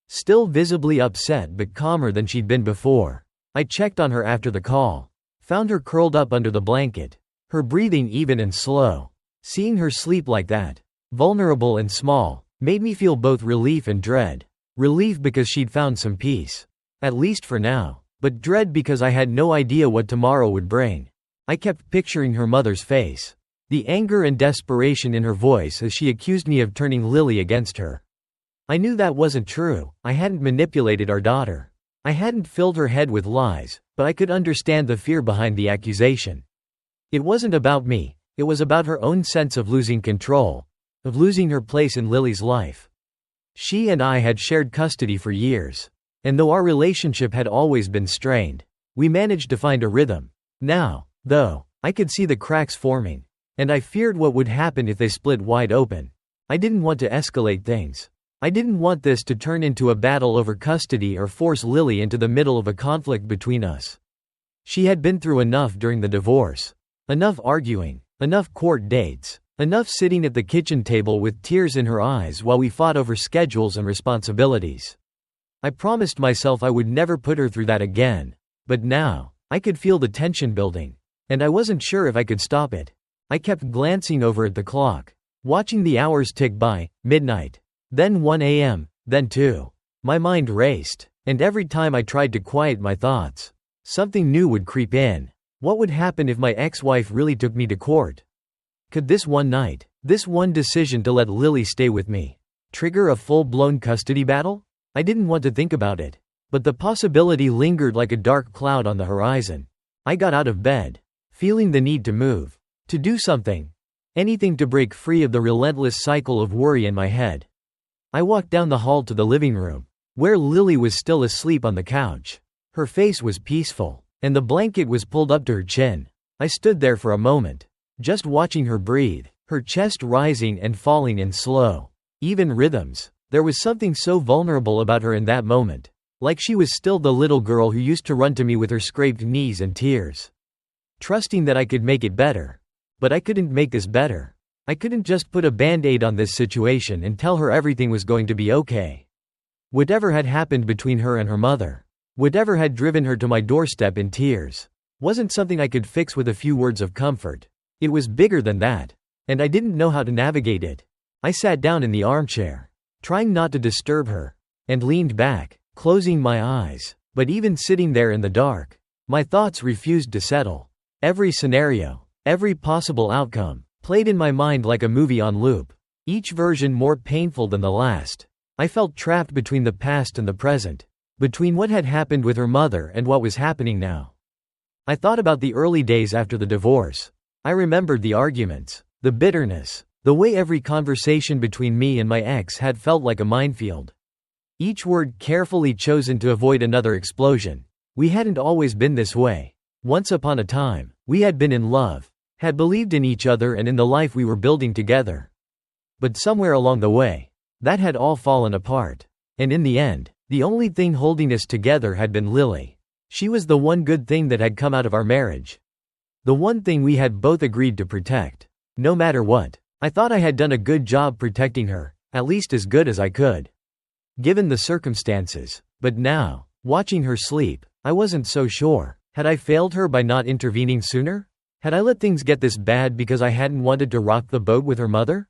Still visibly upset but calmer than she'd been before. I checked on her after the call. Found her curled up under the blanket, her breathing even and slow. Seeing her sleep like that, vulnerable and small, made me feel both relief and dread. Relief because she'd found some peace, at least for now, but dread because I had no idea what tomorrow would bring. I kept picturing her mother's face, the anger and desperation in her voice as she accused me of turning Lily against her. I knew that wasn't true. I hadn't manipulated our daughter. I hadn't filled her head with lies, but I could understand the fear behind the accusation. It wasn't about me, it was about her own sense of losing control, of losing her place in Lily's life. She and I had shared custody for years, and though our relationship had always been strained, we managed to find a rhythm. Now, though, I could see the cracks forming, and I feared what would happen if they split wide open. I didn't want to escalate things. I didn't want this to turn into a battle over custody or force Lily into the middle of a conflict between us. She had been through enough during the divorce. Enough arguing, enough court dates, enough sitting at the kitchen table with tears in her eyes while we fought over schedules and responsibilities. I promised myself I would never put her through that again, but now, I could feel the tension building, and I wasn't sure if I could stop it. I kept glancing over at the clock, watching the hours tick by. Midnight. Then 1 a.m., then 2. My mind raced, and every time I tried to quiet my thoughts, something new would creep in. What would happen if my ex-wife really took me to court? Could this one night, this one decision to let Lily stay with me, trigger a full-blown custody battle? I didn't want to think about it, but the possibility lingered like a dark cloud on the horizon. I got out of bed, feeling the need to move, to do something, anything to break free of the relentless cycle of worry in my head. I walked down the hall to the living room, where Lily was still asleep on the couch. Her face was peaceful, and the blanket was pulled up to her chin. I stood there for a moment, just watching her breathe, her chest rising and falling in slow, even rhythms. There was something so vulnerable about her in that moment, like she was still the little girl who used to run to me with her scraped knees and tears, trusting that I could make it better. But I couldn't make this better. I couldn't just put a band-aid on this situation and tell her everything was going to be okay. Whatever had happened between her and her mother, whatever had driven her to my doorstep in tears, wasn't something I could fix with a few words of comfort. It was bigger than that, and I didn't know how to navigate it. I sat down in the armchair, trying not to disturb her, and leaned back, closing my eyes. But even sitting there in the dark, my thoughts refused to settle. Every scenario, every possible outcome, played in my mind like a movie on loop, each version more painful than the last. I felt trapped between the past and the present, between what had happened with her mother and what was happening now. I thought about the early days after the divorce. I remembered the arguments, the bitterness, The way every conversation between me and my ex had felt like a minefield. Each word carefully chosen to avoid another explosion. We hadn't always been this way. Once upon a time, we had been in love, had believed in each other and in the life we were building together. But somewhere along the way, that had all fallen apart. And in the end, the only thing holding us together had been Lily. She was the one good thing that had come out of our marriage. The one thing we had both agreed to protect. No matter what, I thought I had done a good job protecting her, at least as good as I could, given the circumstances. But now, watching her sleep, I wasn't so sure. Had I failed her by not intervening sooner? Had I let things get this bad because I hadn't wanted to rock the boat with her mother?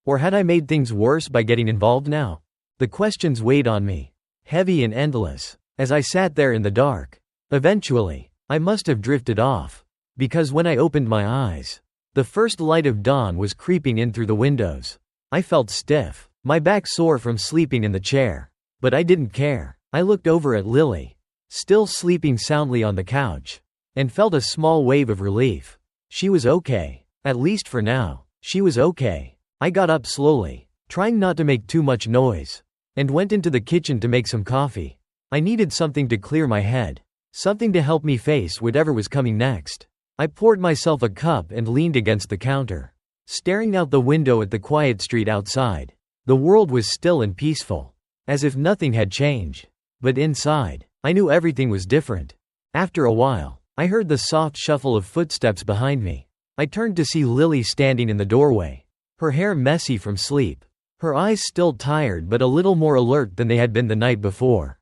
Or had I made things worse by getting involved now? The questions weighed on me, heavy and endless, as I sat there in the dark. Eventually, I must have drifted off, because when I opened my eyes, the first light of dawn was creeping in through the windows. I felt stiff, my back sore from sleeping in the chair. But I didn't care. I looked over at Lily, still sleeping soundly on the couch, and felt a small wave of relief. She was okay. At least for now, she was okay. I got up slowly, trying not to make too much noise, and went into the kitchen to make some coffee. I needed something to clear my head, something to help me face whatever was coming next. I poured myself a cup and leaned against the counter, staring out the window at the quiet street outside. The world was still and peaceful, as if nothing had changed. But inside, I knew everything was different. After a while, I heard the soft shuffle of footsteps behind me. I turned to see Lily standing in the doorway, her hair messy from sleep, her eyes still tired but a little more alert than they had been the night before.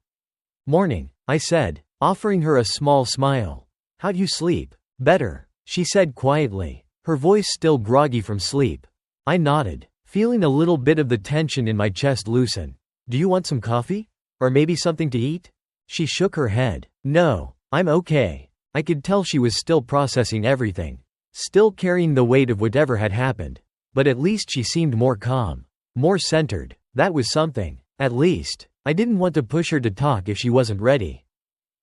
"Morning," I said, offering her a small smile. "How'd you sleep?" "Better," she said quietly, her voice still groggy from sleep. I nodded, feeling a little bit of the tension in my chest loosen. "Do you want some coffee? Or maybe something to eat?" She shook her head. "No, I'm okay." I could tell she was still processing everything, still carrying the weight of whatever had happened. But at least she seemed more calm, more centered. That was something. At least, I didn't want to push her to talk if she wasn't ready.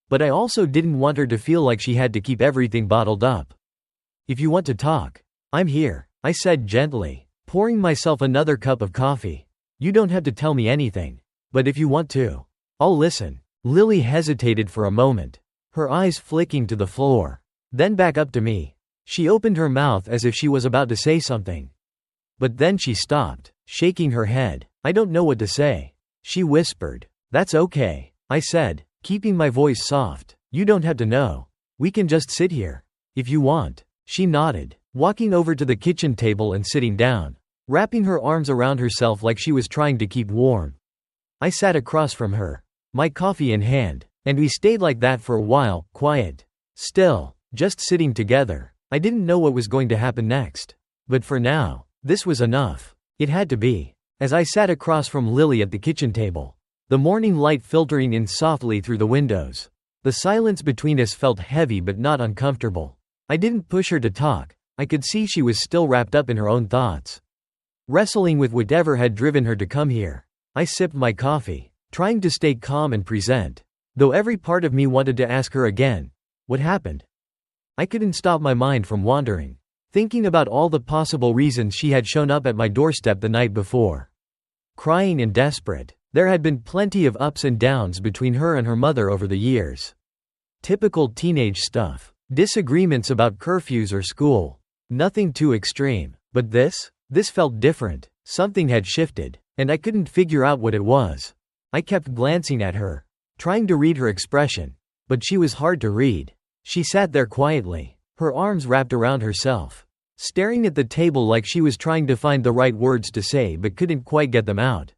But I also didn't want her to feel like she had to keep everything bottled up. "If you want to talk, I'm here," I said gently, pouring myself another cup of coffee. "You don't have to tell me anything. But if you want to, I'll listen." Lily hesitated for a moment, her eyes flicking to the floor, then back up to me. She opened her mouth as if she was about to say something. But then she stopped, shaking her head. "I don't know what to say," she whispered. "That's okay," I said, keeping my voice soft. "You don't have to know. We can just sit here, if you want." She nodded, walking over to the kitchen table and sitting down, wrapping her arms around herself like she was trying to keep warm. I sat across from her, my coffee in hand, and we stayed like that for a while, quiet, still, just sitting together. I didn't know what was going to happen next. But for now, this was enough. It had to be. As I sat across from Lily at the kitchen table, the morning light filtering in softly through the windows, the silence between us felt heavy but not uncomfortable. I didn't push her to talk. I could see she was still wrapped up in her own thoughts, wrestling with whatever had driven her to come here. I sipped my coffee, trying to stay calm and present, though every part of me wanted to ask her again, what happened? I couldn't stop my mind from wandering, thinking about all the possible reasons she had shown up at my doorstep the night before. Crying and desperate. There had been plenty of ups and downs between her and her mother over the years. Typical teenage stuff. Disagreements about curfews or school. Nothing too extreme. But this felt different. Something had shifted, and I couldn't figure out what it was. I kept glancing at her, trying to read her expression, but she was hard to read. She sat there quietly, her arms wrapped around herself, staring at the table like she was trying to find the right words to say but couldn't quite get them out.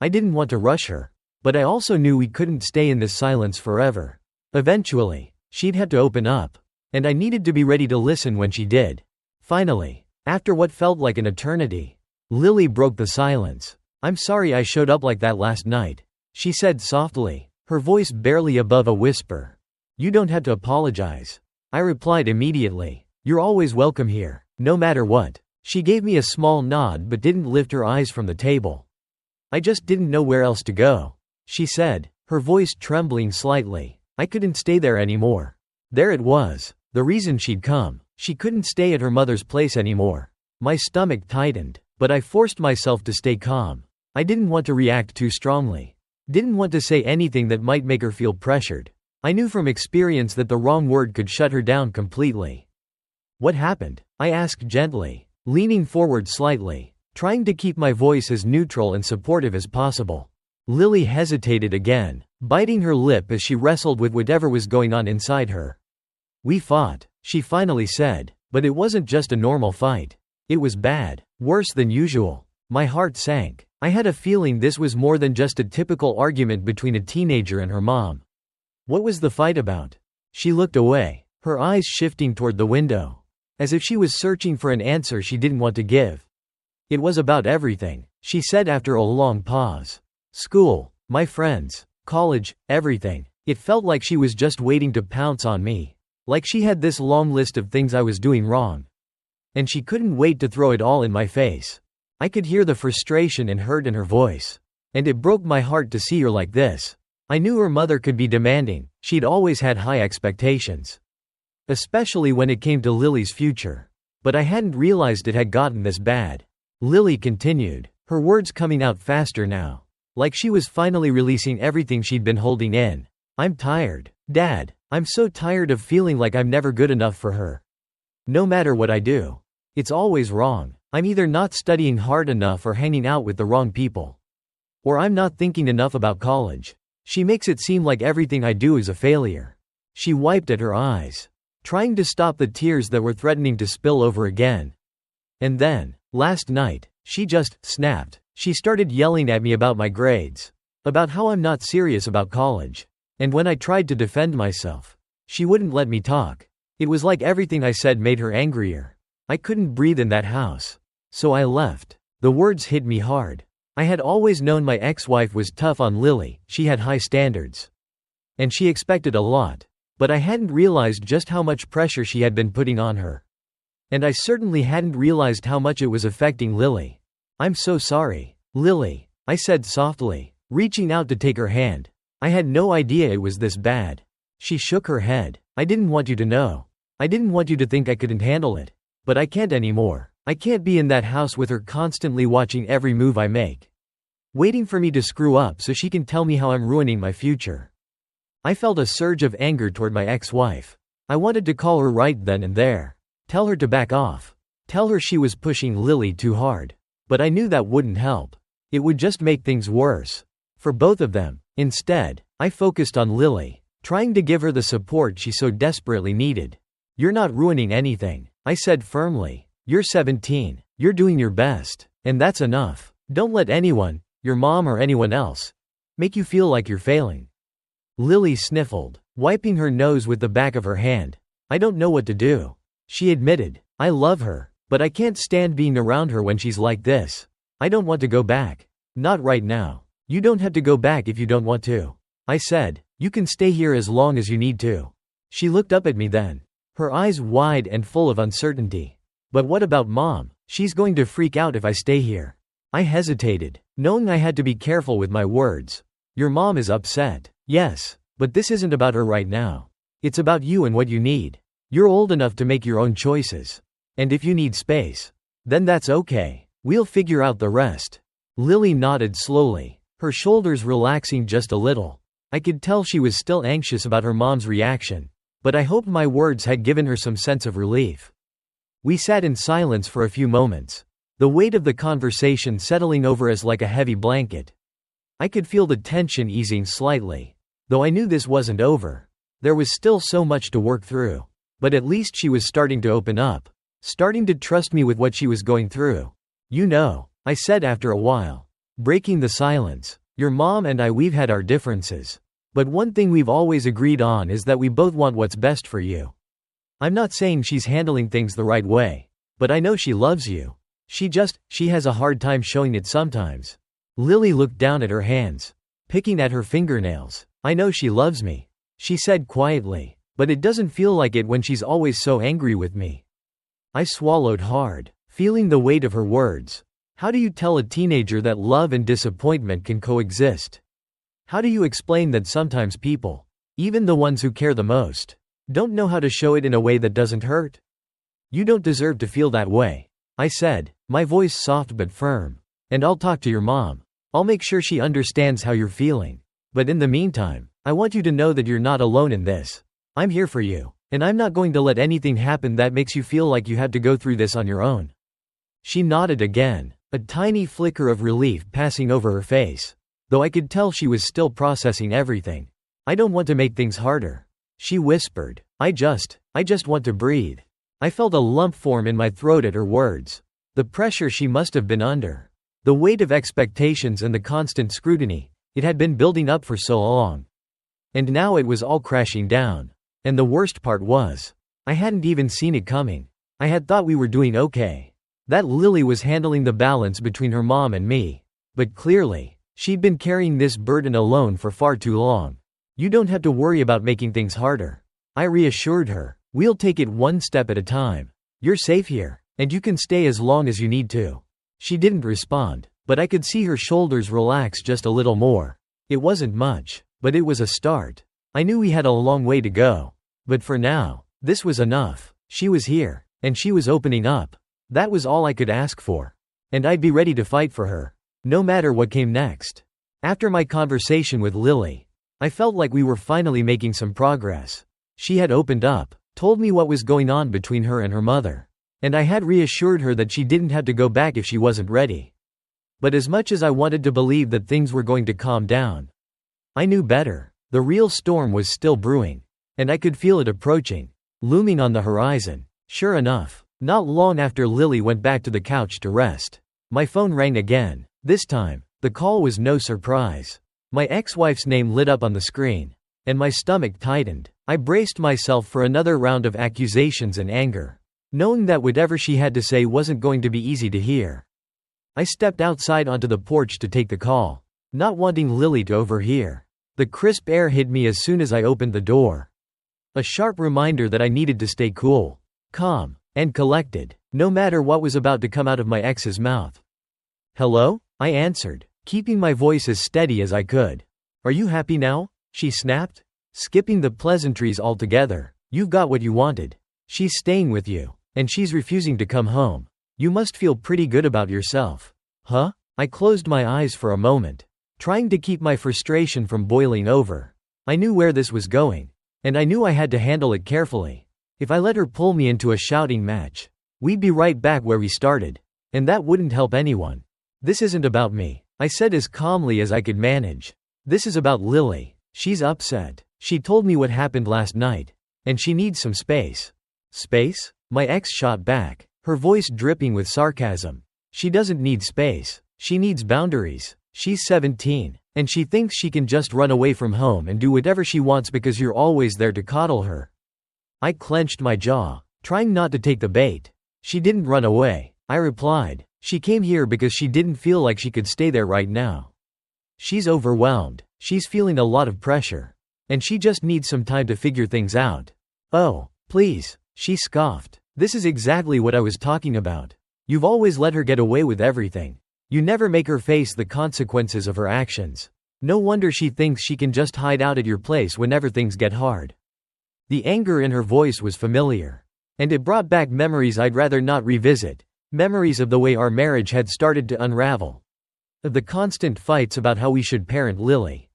I didn't want to rush her, but I also knew we couldn't stay in this silence forever. Eventually, she'd have to open up, and I needed to be ready to listen when she did. Finally, after what felt like an eternity, Lily broke the silence. "I'm sorry I showed up like that last night," she said softly, her voice barely above a whisper. "You don't have to apologize," I replied immediately. "You're always welcome here, no matter what." She gave me a small nod but didn't lift her eyes from the table. "I just didn't know where else to go," she said, her voice trembling slightly. I couldn't stay there anymore. There it was, the reason she'd come. She couldn't stay at her mother's place anymore. My stomach tightened, but I forced myself to stay calm. I didn't want to react too strongly. Didn't want to say anything that might make her feel pressured. I knew from experience that the wrong word could shut her down completely. What happened? I asked gently, leaning forward slightly, trying to keep my voice as neutral and supportive as possible. Lily hesitated again, biting her lip as she wrestled with whatever was going on inside her. We fought, she finally said, but it wasn't just a normal fight. It was bad, worse than usual. My heart sank. I had a feeling this was more than just a typical argument between a teenager and her mom. What was the fight about? She looked away, her eyes shifting toward the window, as if she was searching for an answer she didn't want to give. It was about everything, she said after a long pause. School, my friends, college, everything. It felt like she was just waiting to pounce on me. Like she had this long list of things I was doing wrong. And she couldn't wait to throw it all in my face. I could hear the frustration and hurt in her voice. And it broke my heart to see her like this. I knew her mother could be demanding, she'd always had high expectations. Especially when it came to Lily's future. But I hadn't realized it had gotten this bad. Lily continued, her words coming out faster now. Like she was finally releasing everything she'd been holding in. I'm tired, Dad. I'm so tired of feeling like I'm never good enough for her. No matter what I do, it's always wrong. I'm either not studying hard enough or hanging out with the wrong people. Or I'm not thinking enough about college. She makes it seem like everything I do is a failure. She wiped at her eyes, trying to stop the tears that were threatening to spill over again. And then, last night, she just snapped. She started yelling at me about my grades, about how I'm not serious about college. And when I tried to defend myself, she wouldn't let me talk. It was like everything I said made her angrier. I couldn't breathe in that house. So I left. The words hit me hard. I had always known my ex-wife was tough on Lily, she had high standards. And she expected a lot. But I hadn't realized just how much pressure she had been putting on her. And I certainly hadn't realized how much it was affecting Lily. I'm so sorry, Lily, I said softly, reaching out to take her hand. I had no idea it was this bad. She shook her head. I didn't want you to know. I didn't want you to think I couldn't handle it. But I can't anymore. I can't be in that house with her constantly watching every move I make. Waiting for me to screw up so she can tell me how I'm ruining my future. I felt a surge of anger toward my ex-wife. I wanted to call her right then and there. Tell her to back off. Tell her she was pushing Lily too hard. But I knew that wouldn't help. It would just make things worse. For both of them. Instead, I focused on Lily, trying to give her the support she so desperately needed. You're not ruining anything, I said firmly. You're 17, you're doing your best, and that's enough. Don't let anyone, your mom or anyone else, make you feel like you're failing. Lily sniffled, wiping her nose with the back of her hand. I don't know what to do. She admitted, I love her, but I can't stand being around her when she's like this. I don't want to go back. Not right now. You don't have to go back if you don't want to. I said, you can stay here as long as you need to. She looked up at me then, her eyes wide and full of uncertainty. But what about Mom? She's going to freak out if I stay here. I hesitated, knowing I had to be careful with my words. Your mom is upset. Yes, but this isn't about her right now. It's about you and what you need. You're old enough to make your own choices. And if you need space, then that's okay. We'll figure out the rest. Lily nodded slowly, her shoulders relaxing just a little. I could tell she was still anxious about her mom's reaction, but I hoped my words had given her some sense of relief. We sat in silence for a few moments, the weight of the conversation settling over us like a heavy blanket. I could feel the tension easing slightly, though I knew this wasn't over. There was still so much to work through, but at least she was starting to open up, starting to trust me with what she was going through. You know, I said after a while, breaking the silence, your mom and we've had our differences. But one thing we've always agreed on is that we both want what's best for you. I'm not saying she's handling things the right way, but I know she loves you. She has a hard time showing it sometimes. Lily looked down at her hands, picking at her fingernails. I know she loves me, she said quietly, but it doesn't feel like it when she's always so angry with me. I swallowed hard, feeling the weight of her words. How do you tell a teenager that love and disappointment can coexist? How do you explain that sometimes people, even the ones who care the most, don't know how to show it in a way that doesn't hurt? You don't deserve to feel that way. I said, my voice soft but firm. And I'll talk to your mom. I'll make sure she understands how you're feeling. But in the meantime, I want you to know that you're not alone in this. I'm here for you. And I'm not going to let anything happen that makes you feel like you had to go through this on your own. She nodded again, a tiny flicker of relief passing over her face. Though I could tell she was still processing everything. I don't want to make things harder. She whispered. I just want to breathe. I felt a lump form in my throat at her words. The pressure she must have been under. The weight of expectations and the constant scrutiny. It had been building up for so long. And now it was all crashing down. And the worst part was, I hadn't even seen it coming. I had thought we were doing okay. That Lily was handling the balance between her mom and me. But clearly, she'd been carrying this burden alone for far too long. You don't have to worry about making things harder. I reassured her. We'll take it one step at a time. You're safe here, and you can stay as long as you need to. She didn't respond, but I could see her shoulders relax just a little more. It wasn't much, but it was a start. I knew we had a long way to go. But for now, this was enough. She was here, and she was opening up. That was all I could ask for. And I'd be ready to fight for her, no matter what came next. After my conversation with Lily, I felt like we were finally making some progress. She had opened up, told me what was going on between her and her mother. And I had reassured her that she didn't have to go back if she wasn't ready. But as much as I wanted to believe that things were going to calm down, I knew better. The real storm was still brewing. And I could feel it approaching, looming on the horizon. Sure enough, not long after Lily went back to the couch to rest, my phone rang again. This time, the call was no surprise. My ex-wife's name lit up on the screen, and my stomach tightened. I braced myself for another round of accusations and anger, knowing that whatever she had to say wasn't going to be easy to hear. I stepped outside onto the porch to take the call, not wanting Lily to overhear. The crisp air hit me as soon as I opened the door. A sharp reminder that I needed to stay cool, calm, and collected, no matter what was about to come out of my ex's mouth. Hello? I answered, keeping my voice as steady as I could. Are you happy now? She snapped, skipping the pleasantries altogether. You've got what you wanted. She's staying with you, and she's refusing to come home. You must feel pretty good about yourself. Huh? I closed my eyes for a moment, trying to keep my frustration from boiling over. I knew where this was going. And I knew I had to handle it carefully. If I let her pull me into a shouting match, we'd be right back where we started. And that wouldn't help anyone. This isn't about me, I said as calmly as I could manage. This is about Lily. She's upset. She told me what happened last night. And she needs some space. Space? My ex shot back, her voice dripping with sarcasm. She doesn't need space. She needs boundaries. She's 17. And she thinks she can just run away from home and do whatever she wants because you're always there to coddle her. I clenched my jaw, trying not to take the bait. She didn't run away, I replied. She came here because she didn't feel like she could stay there right now. She's overwhelmed. She's feeling a lot of pressure. And she just needs some time to figure things out. Oh, please, she scoffed. This is exactly what I was talking about. You've always let her get away with everything. You never make her face the consequences of her actions. No wonder she thinks she can just hide out at your place whenever things get hard. The anger in her voice was familiar. And it brought back memories I'd rather not revisit. Memories of the way our marriage had started to unravel. Of the constant fights about how we should parent Lily.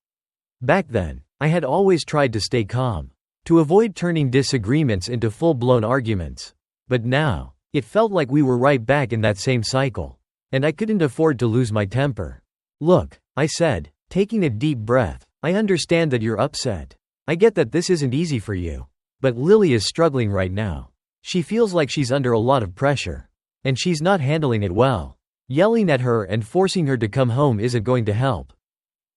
Back then, I had always tried to stay calm, to avoid turning disagreements into full-blown arguments. But now, it felt like we were right back in that same cycle. And I couldn't afford to lose my temper. Look, I said, taking a deep breath, I understand that you're upset. I get that this isn't easy for you. But Lily is struggling right now. She feels like she's under a lot of pressure. And she's not handling it well. Yelling at her and forcing her to come home isn't going to help.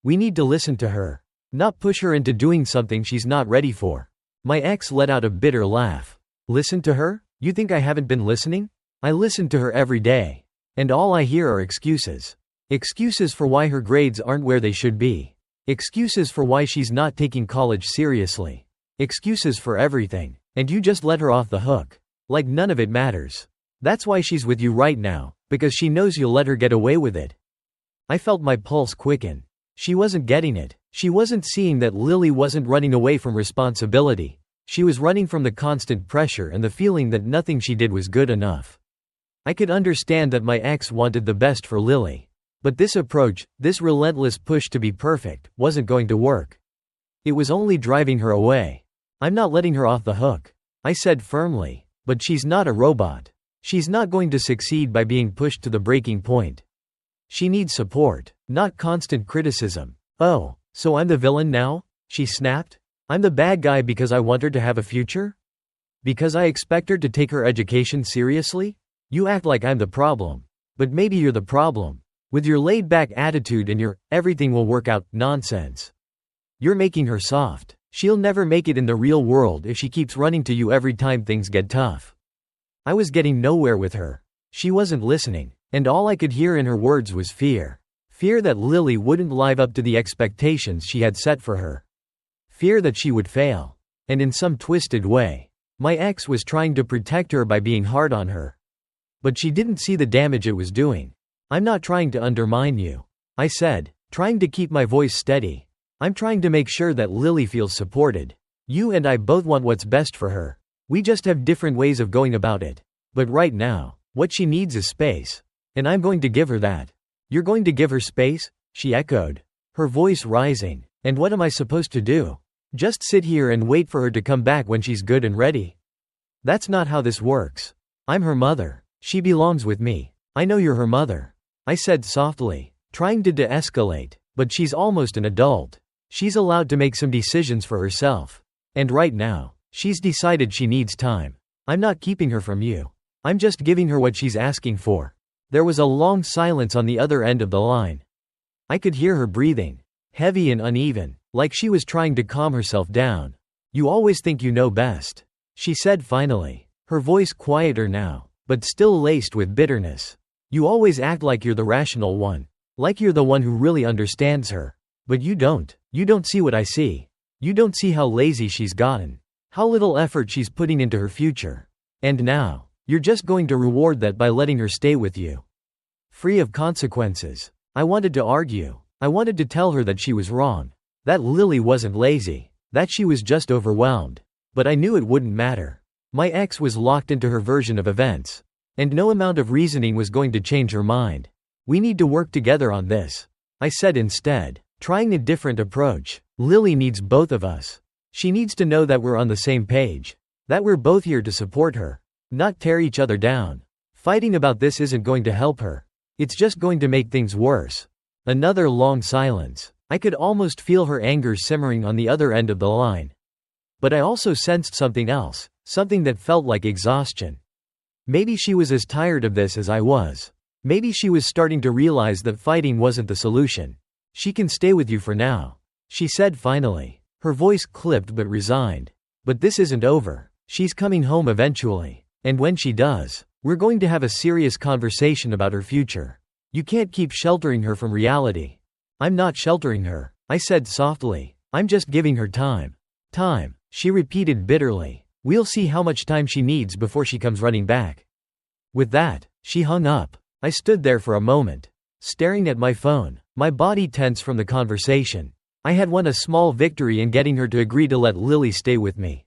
We need to listen to her, not push her into doing something she's not ready for. My ex let out a bitter laugh. Listen to her? You think I haven't been listening? I listen to her every day. And all I hear are excuses. Excuses for why her grades aren't where they should be. Excuses for why she's not taking college seriously. Excuses for everything. And you just let her off the hook. Like none of it matters. That's why she's with you right now, because she knows you'll let her get away with it. I felt my pulse quicken. She wasn't getting it. She wasn't seeing that Lily wasn't running away from responsibility. She was running from the constant pressure and the feeling that nothing she did was good enough. I could understand that my ex wanted the best for Lily. But this approach, this relentless push to be perfect, wasn't going to work. It was only driving her away. I'm not letting her off the hook, I said firmly. But she's not a robot. She's not going to succeed by being pushed to the breaking point. She needs support, not constant criticism. Oh, so I'm the villain now? She snapped. I'm the bad guy because I want her to have a future? Because I expect her to take her education seriously? You act like I'm the problem. But maybe you're the problem. With your laid-back attitude and your everything will work out nonsense. You're making her soft. She'll never make it in the real world if she keeps running to you every time things get tough. I was getting nowhere with her. She wasn't listening, and all I could hear in her words was fear. Fear that Lily wouldn't live up to the expectations she had set for her. Fear that she would fail. And in some twisted way, my ex was trying to protect her by being hard on her. But she didn't see the damage it was doing. I'm not trying to undermine you, I said, trying to keep my voice steady. I'm trying to make sure that Lily feels supported. You and I both want what's best for her. We just have different ways of going about it. But right now, what she needs is space. And I'm going to give her that. You're going to give her space? She echoed, her voice rising. And what am I supposed to do? Just sit here and wait for her to come back when she's good and ready? That's not how this works. I'm her mother. She belongs with me. I know you're her mother, I said softly, trying to de-escalate. But she's almost an adult. She's allowed to make some decisions for herself. And right now, she's decided she needs time. I'm not keeping her from you. I'm just giving her what she's asking for. There was a long silence on the other end of the line. I could hear her breathing, heavy and uneven, like she was trying to calm herself down. You always think you know best, she said finally, her voice quieter now, but still laced with bitterness. You always act like you're the rational one, like you're the one who really understands her. But you don't. You don't see what I see. You don't see how lazy she's gotten, how little effort she's putting into her future. And now, you're just going to reward that by letting her stay with you. Free of consequences. I wanted to argue. I wanted to tell her that she was wrong. That Lily wasn't lazy. That she was just overwhelmed. But I knew it wouldn't matter. My ex was locked into her version of events. And no amount of reasoning was going to change her mind. We need to work together on this, I said instead, trying a different approach. Lily needs both of us. She needs to know that we're on the same page. That we're both here to support her, not tear each other down. Fighting about this isn't going to help her. It's just going to make things worse. Another long silence. I could almost feel her anger simmering on the other end of the line. But I also sensed something else, something that felt like exhaustion. Maybe she was as tired of this as I was. Maybe she was starting to realize that fighting wasn't the solution. She can stay with you for now, she said finally, her voice clipped but resigned. But this isn't over. She's coming home eventually. And when she does, we're going to have a serious conversation about her future. You can't keep sheltering her from reality. I'm not sheltering her, I said softly. I'm just giving her time. Time, she repeated bitterly. We'll see how much time she needs before she comes running back. With that, she hung up. I stood there for a moment, staring at my phone, my body tense from the conversation. I had won a small victory in getting her to agree to let Lily stay with me.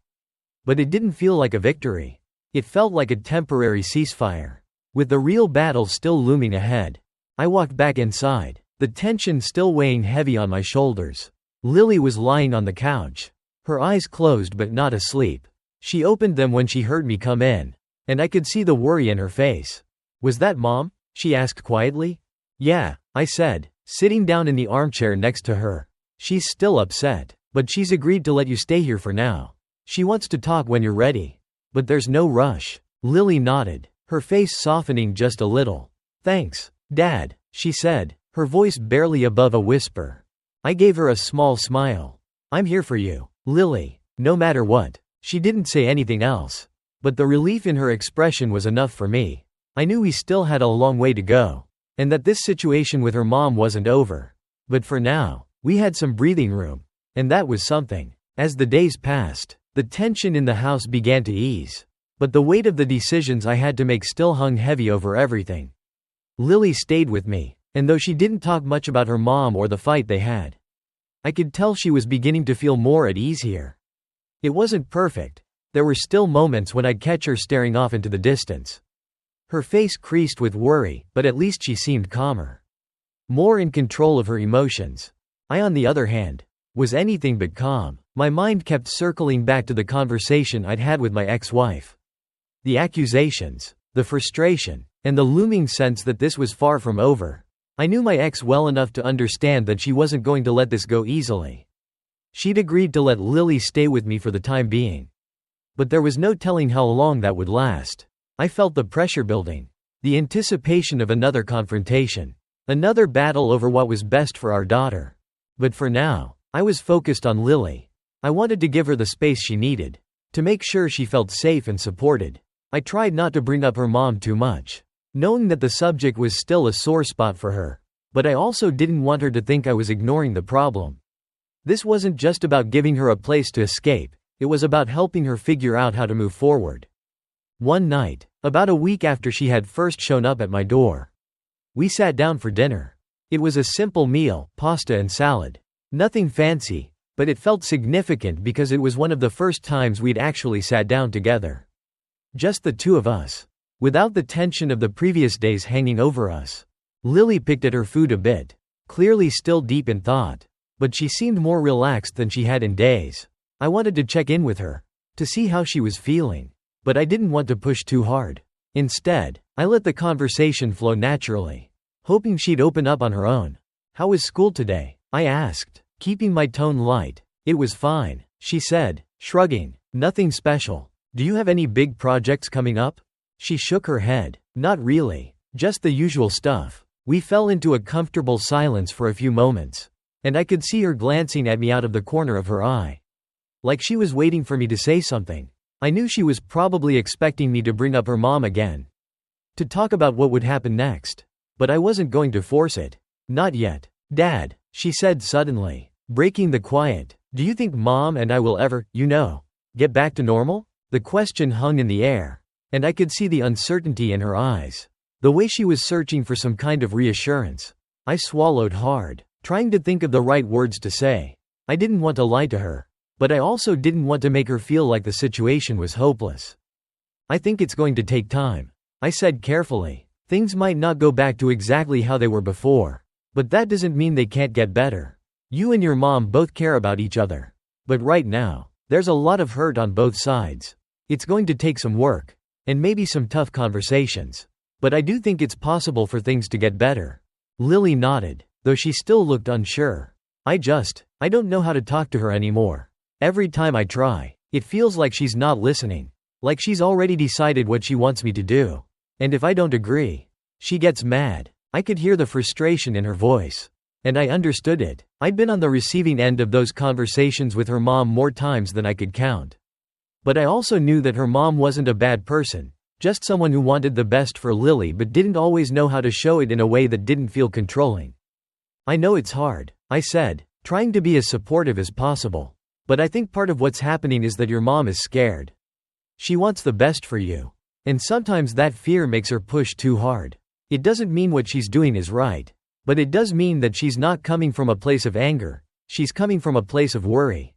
But it didn't feel like a victory. It felt like a temporary ceasefire, with the real battle still looming ahead. I walked back inside, the tension still weighing heavy on my shoulders. Lily was lying on the couch, her eyes closed but not asleep. She opened them when she heard me come in, and I could see the worry in her face. Was that Mom? She asked quietly. Yeah, I said, sitting down in the armchair next to her. She's still upset, but she's agreed to let you stay here for now. She wants to talk when you're ready. But there's no rush. Lily nodded, her face softening just a little. Thanks, Dad, she said, her voice barely above a whisper. I gave her a small smile. I'm here for you, Lily, no matter what. She didn't say anything else. But the relief in her expression was enough for me. I knew we still had a long way to go. And that this situation with her mom wasn't over. But for now, we had some breathing room. And that was something. As the days passed, the tension in the house began to ease. But the weight of the decisions I had to make still hung heavy over everything. Lily stayed with me, and though she didn't talk much about her mom or the fight they had, I could tell she was beginning to feel more at ease here. It wasn't perfect. There were still moments when I'd catch her staring off into the distance. Her face creased with worry, but at least she seemed calmer. More in control of her emotions. I, on the other hand, was anything but calm. My mind kept circling back to the conversation I'd had with my ex-wife. The accusations, the frustration, and the looming sense that this was far from over. I knew my ex well enough to understand that she wasn't going to let this go easily. She'd agreed to let Lily stay with me for the time being. But there was no telling how long that would last. I felt the pressure building. The anticipation of another confrontation. Another battle over what was best for our daughter. But for now, I was focused on Lily. I wanted to give her the space she needed. To make sure she felt safe and supported. I tried not to bring up her mom too much, knowing that the subject was still a sore spot for her. But I also didn't want her to think I was ignoring the problem. This wasn't just about giving her a place to escape, it was about helping her figure out how to move forward. One night, about a week after she had first shown up at my door, we sat down for dinner. It was a simple meal, pasta and salad. Nothing fancy, but it felt significant because it was one of the first times we'd actually sat down together. Just the two of us. Without the tension of the previous days hanging over us. Lily picked at her food a bit, clearly still deep in thought. But she seemed more relaxed than she had in days. I wanted to check in with her, to see how she was feeling. But I didn't want to push too hard. Instead, I let the conversation flow naturally, hoping she'd open up on her own. "How was school today?" I asked, keeping my tone light. "It was fine," she said, shrugging. "Nothing special. Do you have any big projects coming up?" She shook her head. "Not really. Just the usual stuff." We fell into a comfortable silence for a few moments, and I could see her glancing at me out of the corner of her eye. Like she was waiting for me to say something. I knew she was probably expecting me to bring up her mom again. To talk about what would happen next. But I wasn't going to force it. "Not yet. Dad," she said suddenly, breaking the quiet. "Do you think Mom and I will ever, get back to normal?" The question hung in the air, and I could see the uncertainty in her eyes. The way she was searching for some kind of reassurance. I swallowed hard, trying to think of the right words to say. I didn't want to lie to her, but I also didn't want to make her feel like the situation was hopeless. "I think it's going to take time," I said carefully. "Things might not go back to exactly how they were before, but that doesn't mean they can't get better. You and your mom both care about each other. But right now, there's a lot of hurt on both sides. It's going to take some work, and maybe some tough conversations. But I do think it's possible for things to get better." Lily nodded, though she still looked unsure. I don't know how to talk to her anymore. Every time I try, it feels like she's not listening. Like she's already decided what she wants me to do. And if I don't agree, she gets mad. I could hear the frustration in her voice. And I understood it. I'd been on the receiving end of those conversations with her mom more times than I could count. But I also knew that her mom wasn't a bad person. Just someone who wanted the best for Lily but didn't always know how to show it in a way that didn't feel controlling. "I know it's hard," I said, trying to be as supportive as possible. "But I think part of what's happening is that your mom is scared. She wants the best for you. And sometimes that fear makes her push too hard. It doesn't mean what she's doing is right. But it does mean that she's not coming from a place of anger. She's coming from a place of worry."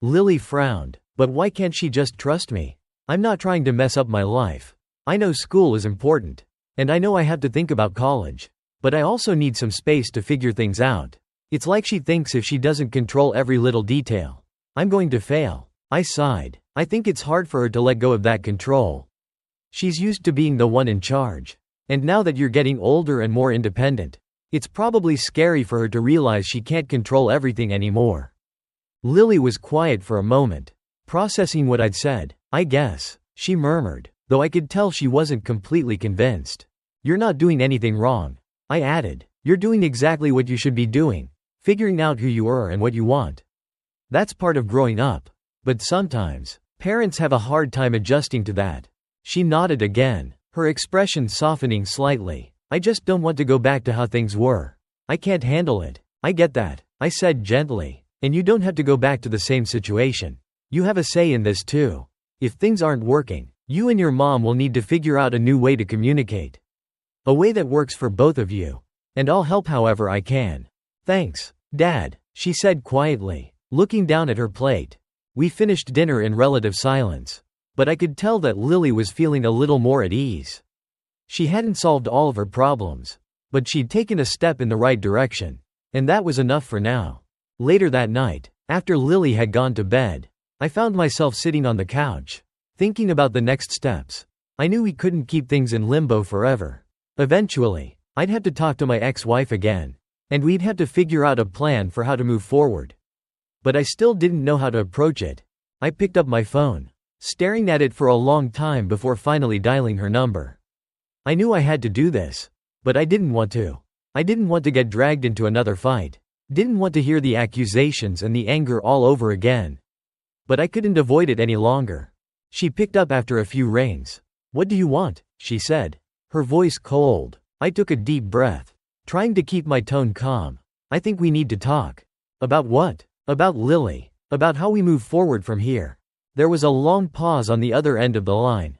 Lily frowned. "But why can't she just trust me? I'm not trying to mess up my life. I know school is important. And I know I have to think about college. But I also need some space to figure things out. It's like she thinks if she doesn't control every little detail, I'm going to fail." I sighed. "I think it's hard for her to let go of that control. She's used to being the one in charge. And now that you're getting older and more independent, it's probably scary for her to realize she can't control everything anymore." Lily was quiet for a moment, processing what I'd said. "I guess," she murmured, though I could tell she wasn't completely convinced. "You're not doing anything wrong," I added. "You're doing exactly what you should be doing, figuring out who you are and what you want. That's part of growing up. But sometimes, parents have a hard time adjusting to that." She nodded again, her expression softening slightly. "I just don't want to go back to how things were. I can't handle it." "I get that," I said gently. "And you don't have to go back to the same situation. You have a say in this too. If things aren't working, you and your mom will need to figure out a new way to communicate. A way that works for both of you. And I'll help however I can." "Thanks, Dad," she said quietly, looking down at her plate. We finished dinner in relative silence. But I could tell that Lily was feeling a little more at ease. She hadn't solved all of her problems, but she'd taken a step in the right direction. And that was enough for now. Later that night, after Lily had gone to bed, I found myself sitting on the couch, thinking about the next steps. I knew we couldn't keep things in limbo forever. Eventually, I'd have to talk to my ex-wife again, and we'd have to figure out a plan for how to move forward. But I still didn't know how to approach it. I picked up my phone, staring at it for a long time before finally dialing her number. I knew I had to do this, but I didn't want to. I didn't want to get dragged into another fight. Didn't want to hear the accusations and the anger all over again. But I couldn't avoid it any longer. She picked up after a few rings. "What do you want?" she said, her voice cold. I took a deep breath, trying to keep my tone calm. "I think we need to talk." "About what?" "About Lily. About how we move forward from here." There was a long pause on the other end of the line,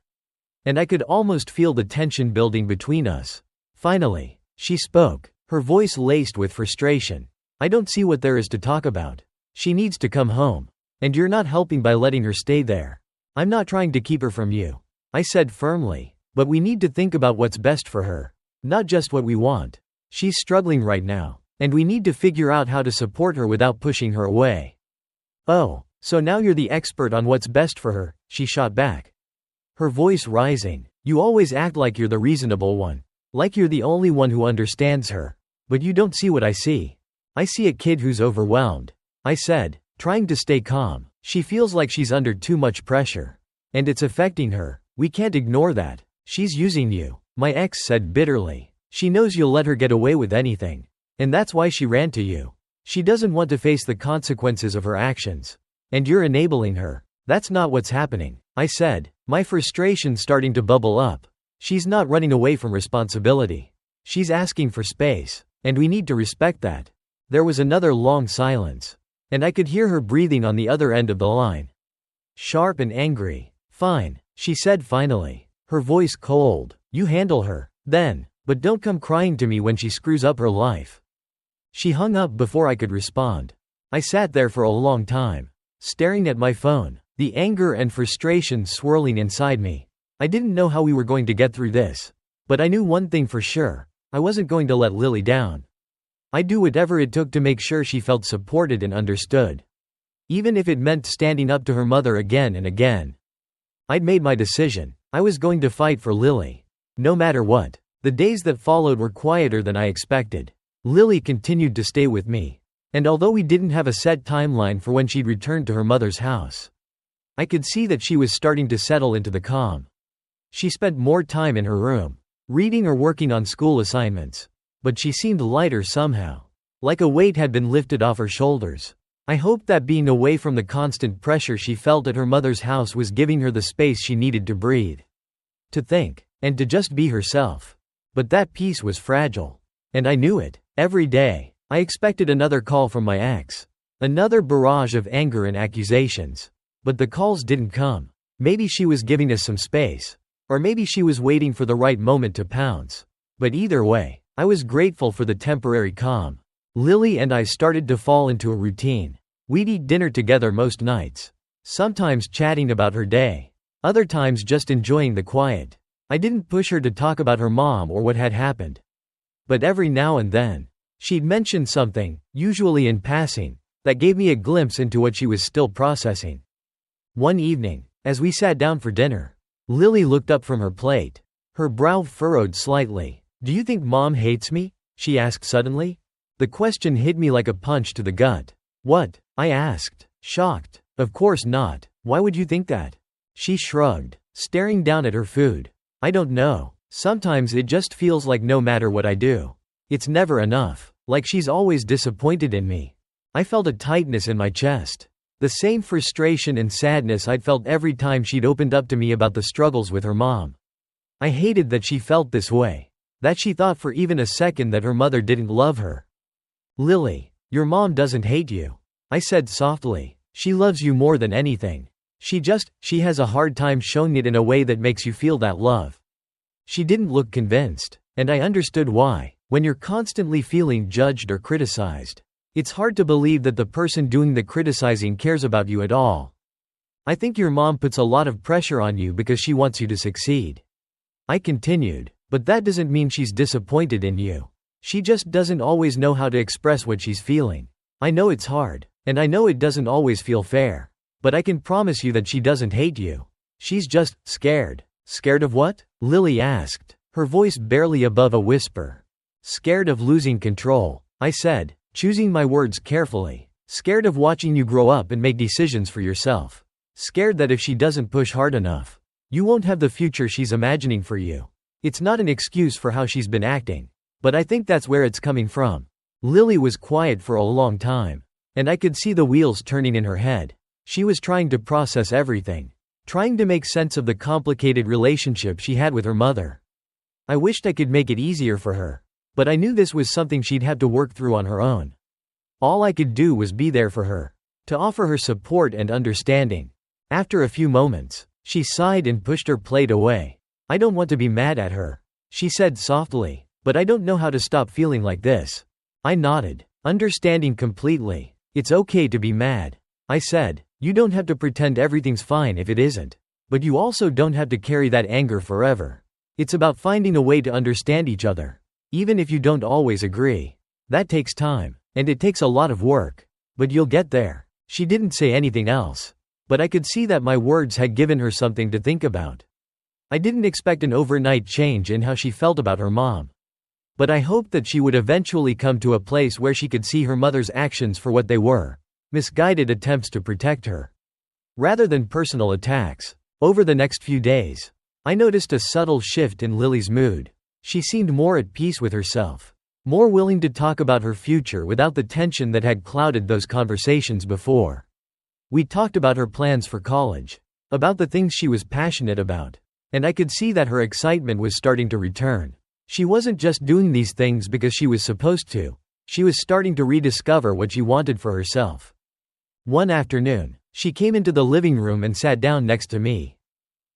and I could almost feel the tension building between us. Finally, she spoke, her voice laced with frustration. "I don't see what there is to talk about. She needs to come home. And you're not helping by letting her stay there." "I'm not trying to keep her from you," I said firmly, "but we need to think about what's best for her. Not just what we want. She's struggling right now, and we need to figure out how to support her without pushing her away." "Oh, so now you're the expert on what's best for her," she shot back, her voice rising. "You always act like you're the reasonable one. Like you're the only one who understands her. But you don't see what I see. I see a kid who's overwhelmed," I said, trying to stay calm. "She feels like she's under too much pressure. And it's affecting her. We can't ignore that. She's using you," my ex said bitterly. "She knows you'll let her get away with anything. And that's why she ran to you. She doesn't want to face the consequences of her actions. And you're enabling her." "That's not what's happening," I said, my frustration starting to bubble up. "She's not running away from responsibility. She's asking for space. And we need to respect that." There was another long silence, and I could hear her breathing on the other end of the line. Sharp and angry. "Fine," she said finally, her voice cold. "You handle her, then, but don't come crying to me when she screws up her life." She hung up before I could respond. I sat there for a long time, staring at my phone, the anger and frustration swirling inside me. I didn't know how we were going to get through this, but I knew one thing for sure: I wasn't going to let Lily down. I'd do whatever it took to make sure she felt supported and understood, even if it meant standing up to her mother again and again. I'd made my decision. I was going to fight for Lily, no matter what. The days that followed were quieter than I expected. Lily continued to stay with me, and although we didn't have a set timeline for when she'd return to her mother's house, I could see that she was starting to settle into the calm. She spent more time in her room, reading or working on school assignments, but she seemed lighter somehow, like a weight had been lifted off her shoulders. I hoped that being away from the constant pressure she felt at her mother's house was giving her the space she needed to breathe, to think, and to just be herself. But that peace was fragile, and I knew it. Every day, I expected another call from my ex, another barrage of anger and accusations. But the calls didn't come. Maybe she was giving us some space, or maybe she was waiting for the right moment to pounce. But either way, I was grateful for the temporary calm. Lily and I started to fall into a routine. We'd eat dinner together most nights, sometimes chatting about her day, other times just enjoying the quiet. I didn't push her to talk about her mom or what had happened. But every now and then, she'd mention something, usually in passing, that gave me a glimpse into what she was still processing. One evening, as we sat down for dinner, Lily looked up from her plate, her brow furrowed slightly. "Do you think Mom hates me?" she asked suddenly. The question hit me like a punch to the gut. "What?" I asked, shocked. "Of course not. Why would you think that?" She shrugged, staring down at her food. "I don't know. Sometimes it just feels like no matter what I do, it's never enough. Like she's always disappointed in me." I felt a tightness in my chest. The same frustration and sadness I'd felt every time she'd opened up to me about the struggles with her mom. I hated that she felt this way, that she thought for even a second that her mother didn't love her. "Lily, your mom doesn't hate you," I said softly. "She loves you more than anything. She has a hard time showing it in a way that makes you feel that love." She didn't look convinced, and I understood why. When you're constantly feeling judged or criticized, it's hard to believe that the person doing the criticizing cares about you at all. "I think your mom puts a lot of pressure on you because she wants you to succeed," I continued. But that doesn't mean she's disappointed in you. She just doesn't always know how to express what she's feeling. I know it's hard, and I know it doesn't always feel fair. But I can promise you that she doesn't hate you. She's just scared. Scared of what? Lily asked, her voice barely above a whisper. Scared of losing control, I said, choosing my words carefully. Scared of watching you grow up and make decisions for yourself. Scared that if she doesn't push hard enough, you won't have the future she's imagining for you. It's not an excuse for how she's been acting, but I think that's where it's coming from. Lily was quiet for a long time, and I could see the wheels turning in her head. She was trying to process everything, trying to make sense of the complicated relationship she had with her mother. I wished I could make it easier for her, but I knew this was something she'd have to work through on her own. All I could do was be there for her, to offer her support and understanding. After a few moments, she sighed and pushed her plate away. I don't want to be mad at her, she said softly, but I don't know how to stop feeling like this. I nodded, understanding completely. It's okay to be mad, I said. You don't have to pretend everything's fine if it isn't. But you also don't have to carry that anger forever. It's about finding a way to understand each other, even if you don't always agree. That takes time, and it takes a lot of work. But you'll get there. She didn't say anything else, but I could see that my words had given her something to think about. I didn't expect an overnight change in how she felt about her mom. But I hoped that she would eventually come to a place where she could see her mother's actions for what they were. Misguided attempts to protect her, rather than personal attacks. Over the next few days, I noticed a subtle shift in Lily's mood. She seemed more at peace with herself, more willing to talk about her future without the tension that had clouded those conversations before. We talked about her plans for college, about the things she was passionate about, and I could see that her excitement was starting to return. She wasn't just doing these things because she was supposed to. She was starting to rediscover what she wanted for herself. One afternoon, she came into the living room and sat down next to me.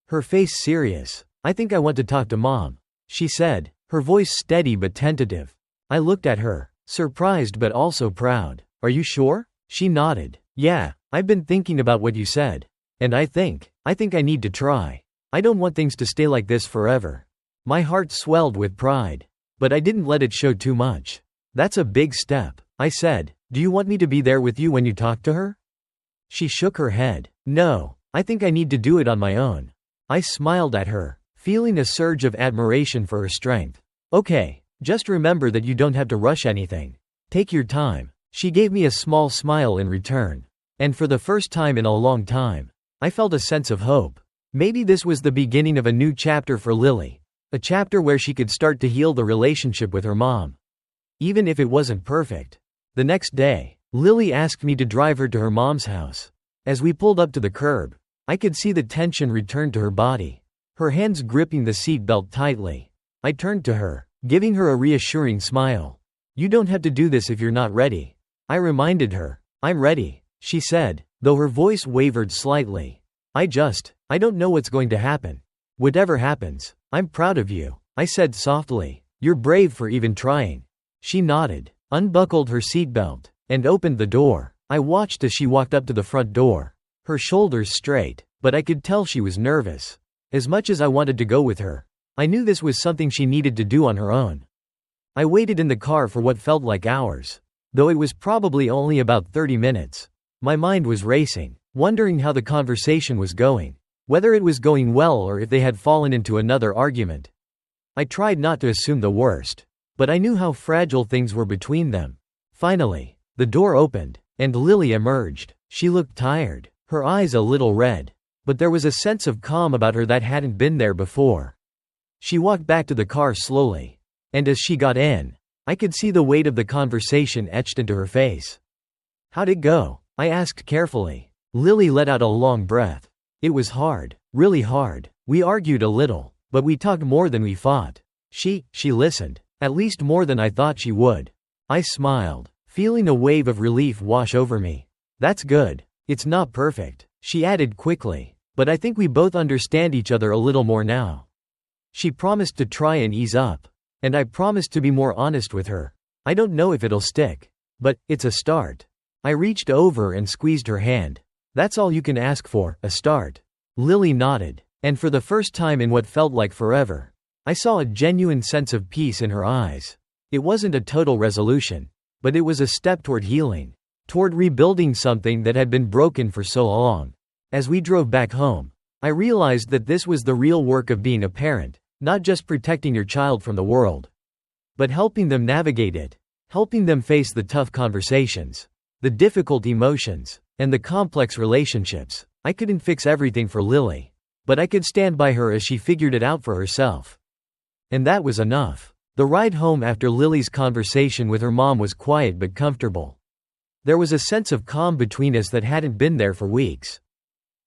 Her face serious. I think I want to talk to Mom, she said, her voice steady but tentative. I looked at her, surprised but also proud. Are you sure? She nodded. Yeah, I've been thinking about what you said. And I think I need to try. I don't want things to stay like this forever. My heart swelled with pride. But I didn't let it show too much. That's a big step, I said. Do you want me to be there with you when you talk to her? She shook her head. No, I think I need to do it on my own. I smiled at her, feeling a surge of admiration for her strength. Okay, just remember that you don't have to rush anything. Take your time. She gave me a small smile in return. And for the first time in a long time, I felt a sense of hope. Maybe this was the beginning of a new chapter for Lily. A chapter where she could start to heal the relationship with her mom. Even if it wasn't perfect. The next day, Lily asked me to drive her to her mom's house. As we pulled up to the curb, I could see the tension return to her body, her hands gripping the seat belt tightly. I turned to her, giving her a reassuring smile. You don't have to do this if you're not ready. I reminded her. I'm ready, she said, though her voice wavered slightly. I don't know what's going to happen. Whatever happens, I'm proud of you, I said softly. You're brave for even trying. She nodded, unbuckled her seatbelt, and opened the door. I watched as she walked up to the front door, her shoulders straight, but I could tell she was nervous. As much as I wanted to go with her, I knew this was something she needed to do on her own. I waited in the car for what felt like hours, though it was probably only about 30 minutes. My mind was racing, wondering how the conversation was going, whether it was going well or if they had fallen into another argument. I tried not to assume the worst, but I knew how fragile things were between them. Finally, the door opened, and Lily emerged. She looked tired, her eyes a little red, but there was a sense of calm about her that hadn't been there before. She walked back to the car slowly, and as she got in, I could see the weight of the conversation etched into her face. How'd it go? I asked carefully. Lily let out a long breath. It was hard, really hard. We argued a little, but we talked more than we fought. She listened, at least more than I thought she would. I smiled, feeling a wave of relief wash over me. That's good. It's not perfect, she added quickly, but I think we both understand each other a little more now. She promised to try and ease up, and I promised to be more honest with her. I don't know if it'll stick, but it's a start. I reached over and squeezed her hand. That's all you can ask for, a start. Lily nodded, and for the first time in what felt like forever, I saw a genuine sense of peace in her eyes. It wasn't a total resolution, but it was a step toward healing, toward rebuilding something that had been broken for so long. As we drove back home, I realized that this was the real work of being a parent, not just protecting your child from the world, but helping them navigate it, helping them face the tough conversations, the difficult emotions, and the complex relationships. I couldn't fix everything for Lily, but I could stand by her as she figured it out for herself. And that was enough. The ride home after Lily's conversation with her mom was quiet but comfortable. There was a sense of calm between us that hadn't been there for weeks.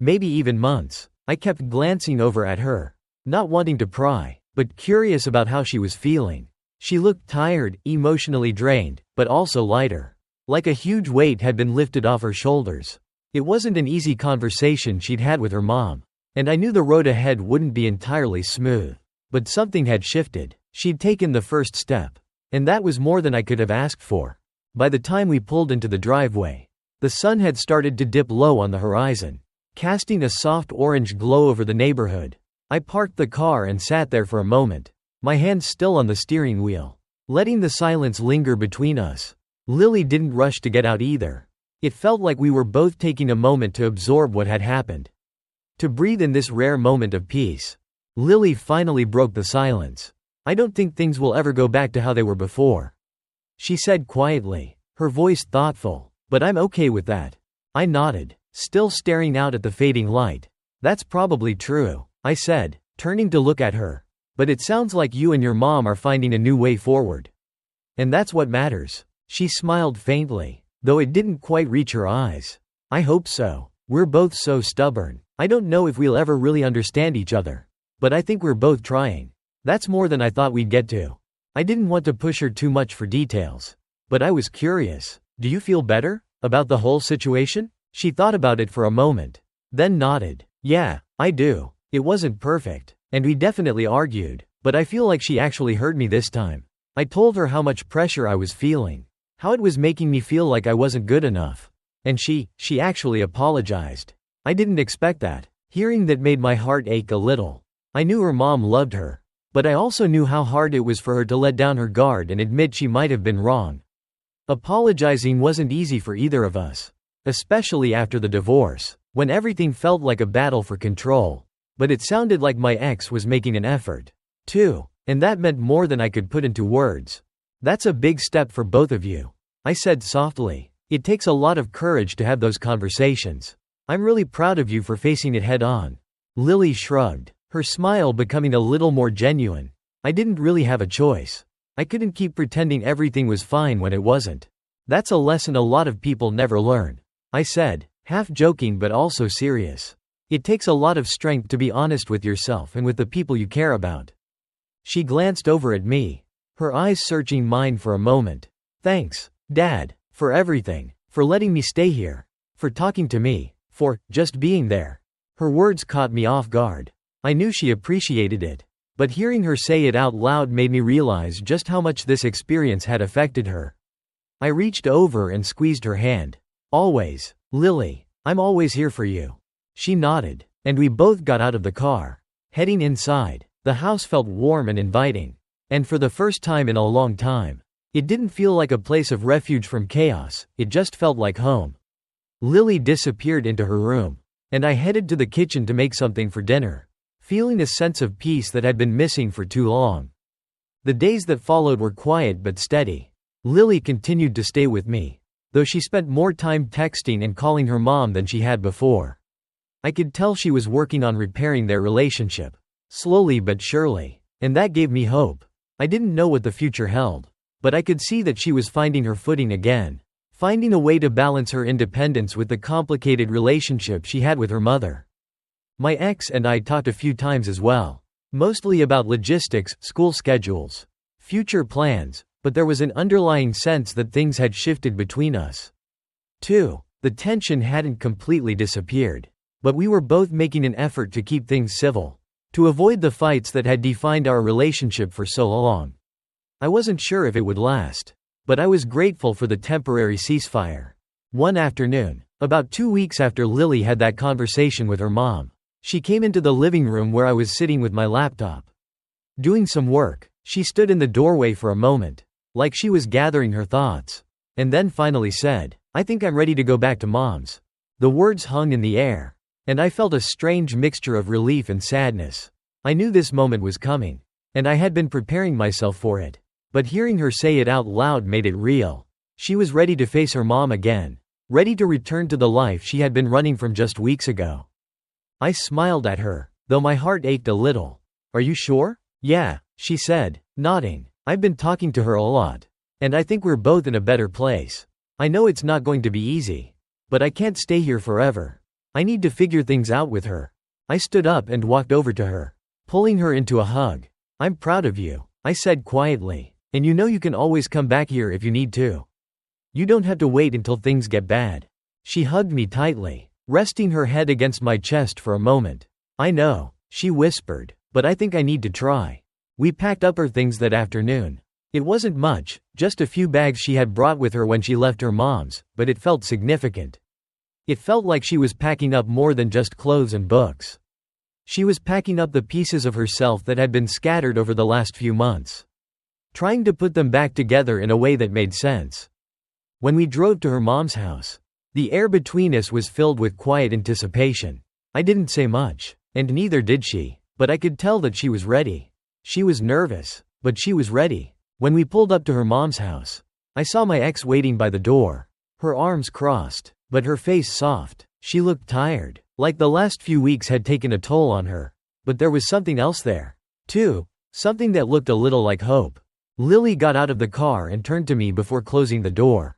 Maybe even months. I kept glancing over at her, not wanting to pry, but curious about how she was feeling. She looked tired, emotionally drained, but also lighter. Like a huge weight had been lifted off her shoulders. It wasn't an easy conversation she'd had with her mom, and I knew the road ahead wouldn't be entirely smooth. But something had shifted. She'd taken the first step, and that was more than I could have asked for. By the time we pulled into the driveway, the sun had started to dip low on the horizon, casting a soft orange glow over the neighborhood. I parked the car and sat there for a moment, my hands still on the steering wheel, letting the silence linger between us. Lily didn't rush to get out either. It felt like we were both taking a moment to absorb what had happened, to breathe in this rare moment of peace. Lily finally broke the silence. "I don't think things will ever go back to how they were before," she said quietly, her voice thoughtful. "But I'm okay with that." I nodded, still staring out at the fading light. "That's probably true," I said, turning to look at her. "But it sounds like you and your mom are finding a new way forward. And that's what matters." She smiled faintly, though it didn't quite reach her eyes. "I hope so. We're both so stubborn. I don't know if we'll ever really understand each other. But I think we're both trying." That's more than I thought we'd get to. I didn't want to push her too much for details. But I was curious. "Do you feel better about the whole situation?" She thought about it for a moment, then nodded. "Yeah, I do. It wasn't perfect, and we definitely argued, but I feel like she actually heard me this time." I told her how much pressure I was feeling, how it was making me feel like I wasn't good enough. And she actually apologized. I didn't expect that. Hearing that made my heart ache a little. I knew her mom loved her, but I also knew how hard it was for her to let down her guard and admit she might have been wrong. Apologizing wasn't easy for either of us, especially after the divorce, when everything felt like a battle for control. But it sounded like my ex was making an effort, too, and that meant more than I could put into words. "That's a big step for both of you," I said softly. "It takes a lot of courage to have those conversations. I'm really proud of you for facing it head on." Lily shrugged, her smile becoming a little more genuine. "I didn't really have a choice. I couldn't keep pretending everything was fine when it wasn't. That's a lesson a lot of people never learn," I said, half joking but also serious. "It takes a lot of strength to be honest with yourself and with the people you care about." She glanced over at me, her eyes searching mine for a moment. "Thanks, Dad, for everything, for letting me stay here, for talking to me, for just being there." Her words caught me off guard. I knew she appreciated it, but hearing her say it out loud made me realize just how much this experience had affected her. I reached over and squeezed her hand. "Always, Lily, I'm always here for you." She nodded, and we both got out of the car. Heading inside, the house felt warm and inviting. And for the first time in a long time, it didn't feel like a place of refuge from chaos, it just felt like home. Lily disappeared into her room, and I headed to the kitchen to make something for dinner, feeling a sense of peace that had been missing for too long. The days that followed were quiet but steady. Lily continued to stay with me, though she spent more time texting and calling her mom than she had before. I could tell she was working on repairing their relationship, slowly but surely, and that gave me hope. I didn't know what the future held, but I could see that she was finding her footing again, finding a way to balance her independence with the complicated relationship she had with her mother. My ex and I talked a few times as well, mostly about logistics, school schedules, future plans, but there was an underlying sense that things had shifted between us. Too, the tension hadn't completely disappeared, but we were both making an effort to keep things civil, to avoid the fights that had defined our relationship for so long. I wasn't sure if it would last, but I was grateful for the temporary ceasefire. One afternoon, about 2 weeks after Lily had that conversation with her mom, she came into the living room where I was sitting with my laptop. doing some work. She stood in the doorway for a moment, like she was gathering her thoughts, and then finally said, "I think I'm ready to go back to Mom's." The words hung in the air, and I felt a strange mixture of relief and sadness. I knew this moment was coming, and I had been preparing myself for it. But hearing her say it out loud made it real. She was ready to face her mom again, ready to return to the life she had been running from just weeks ago. I smiled at her, though my heart ached a little. "Are you sure?" "Yeah," she said, nodding. "I've been talking to her a lot, and I think we're both in a better place. I know it's not going to be easy, but I can't stay here forever. I need to figure things out with her." I stood up and walked over to her, pulling her into a hug. "I'm proud of you," I said quietly, "and you know you can always come back here if you need to. You don't have to wait until things get bad." She hugged me tightly, resting her head against my chest for a moment. "I know," she whispered, "but I think I need to try." We packed up her things that afternoon. It wasn't much, just a few bags she had brought with her when she left her mom's, but it felt significant. It felt like she was packing up more than just clothes and books. She was packing up the pieces of herself that had been scattered over the last few months, trying to put them back together in a way that made sense. When we drove to her mom's house, the air between us was filled with quiet anticipation. I didn't say much, and neither did she, but I could tell that she was ready. She was nervous, but she was ready. When we pulled up to her mom's house, I saw my ex waiting by the door, her arms crossed, but her face soft. She looked tired, like the last few weeks had taken a toll on her. But there was something else there, too, something that looked a little like hope. Lily got out of the car and turned to me before closing the door.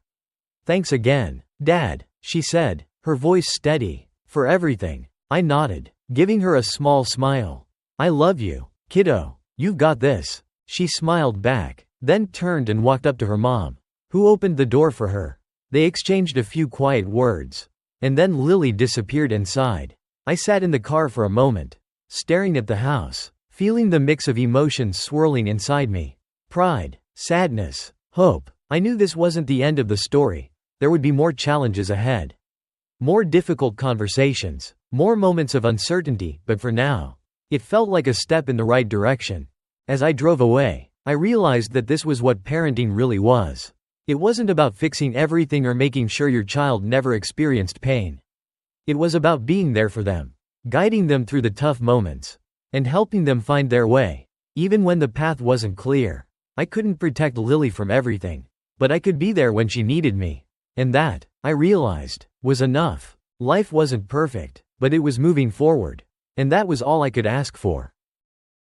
"Thanks again, Dad," she said, her voice steady, "for everything." I nodded, giving her a small smile. "I love you, kiddo. You've got this." She smiled back, then turned and walked up to her mom, who opened the door for her. They exchanged a few quiet words, and then Lily disappeared inside. I sat in the car for a moment, staring at the house, feeling the mix of emotions swirling inside me. Pride, sadness, hope. I knew this wasn't the end of the story. There would be more challenges ahead. More difficult conversations, more moments of uncertainty, but for now, it felt like a step in the right direction. As I drove away, I realized that this was what parenting really was. It wasn't about fixing everything or making sure your child never experienced pain. It was about being there for them, guiding them through the tough moments, and helping them find their way, even when the path wasn't clear. I couldn't protect Lily from everything, but I could be there when she needed me. And that, I realized, was enough. Life wasn't perfect, but it was moving forward. And that was all I could ask for.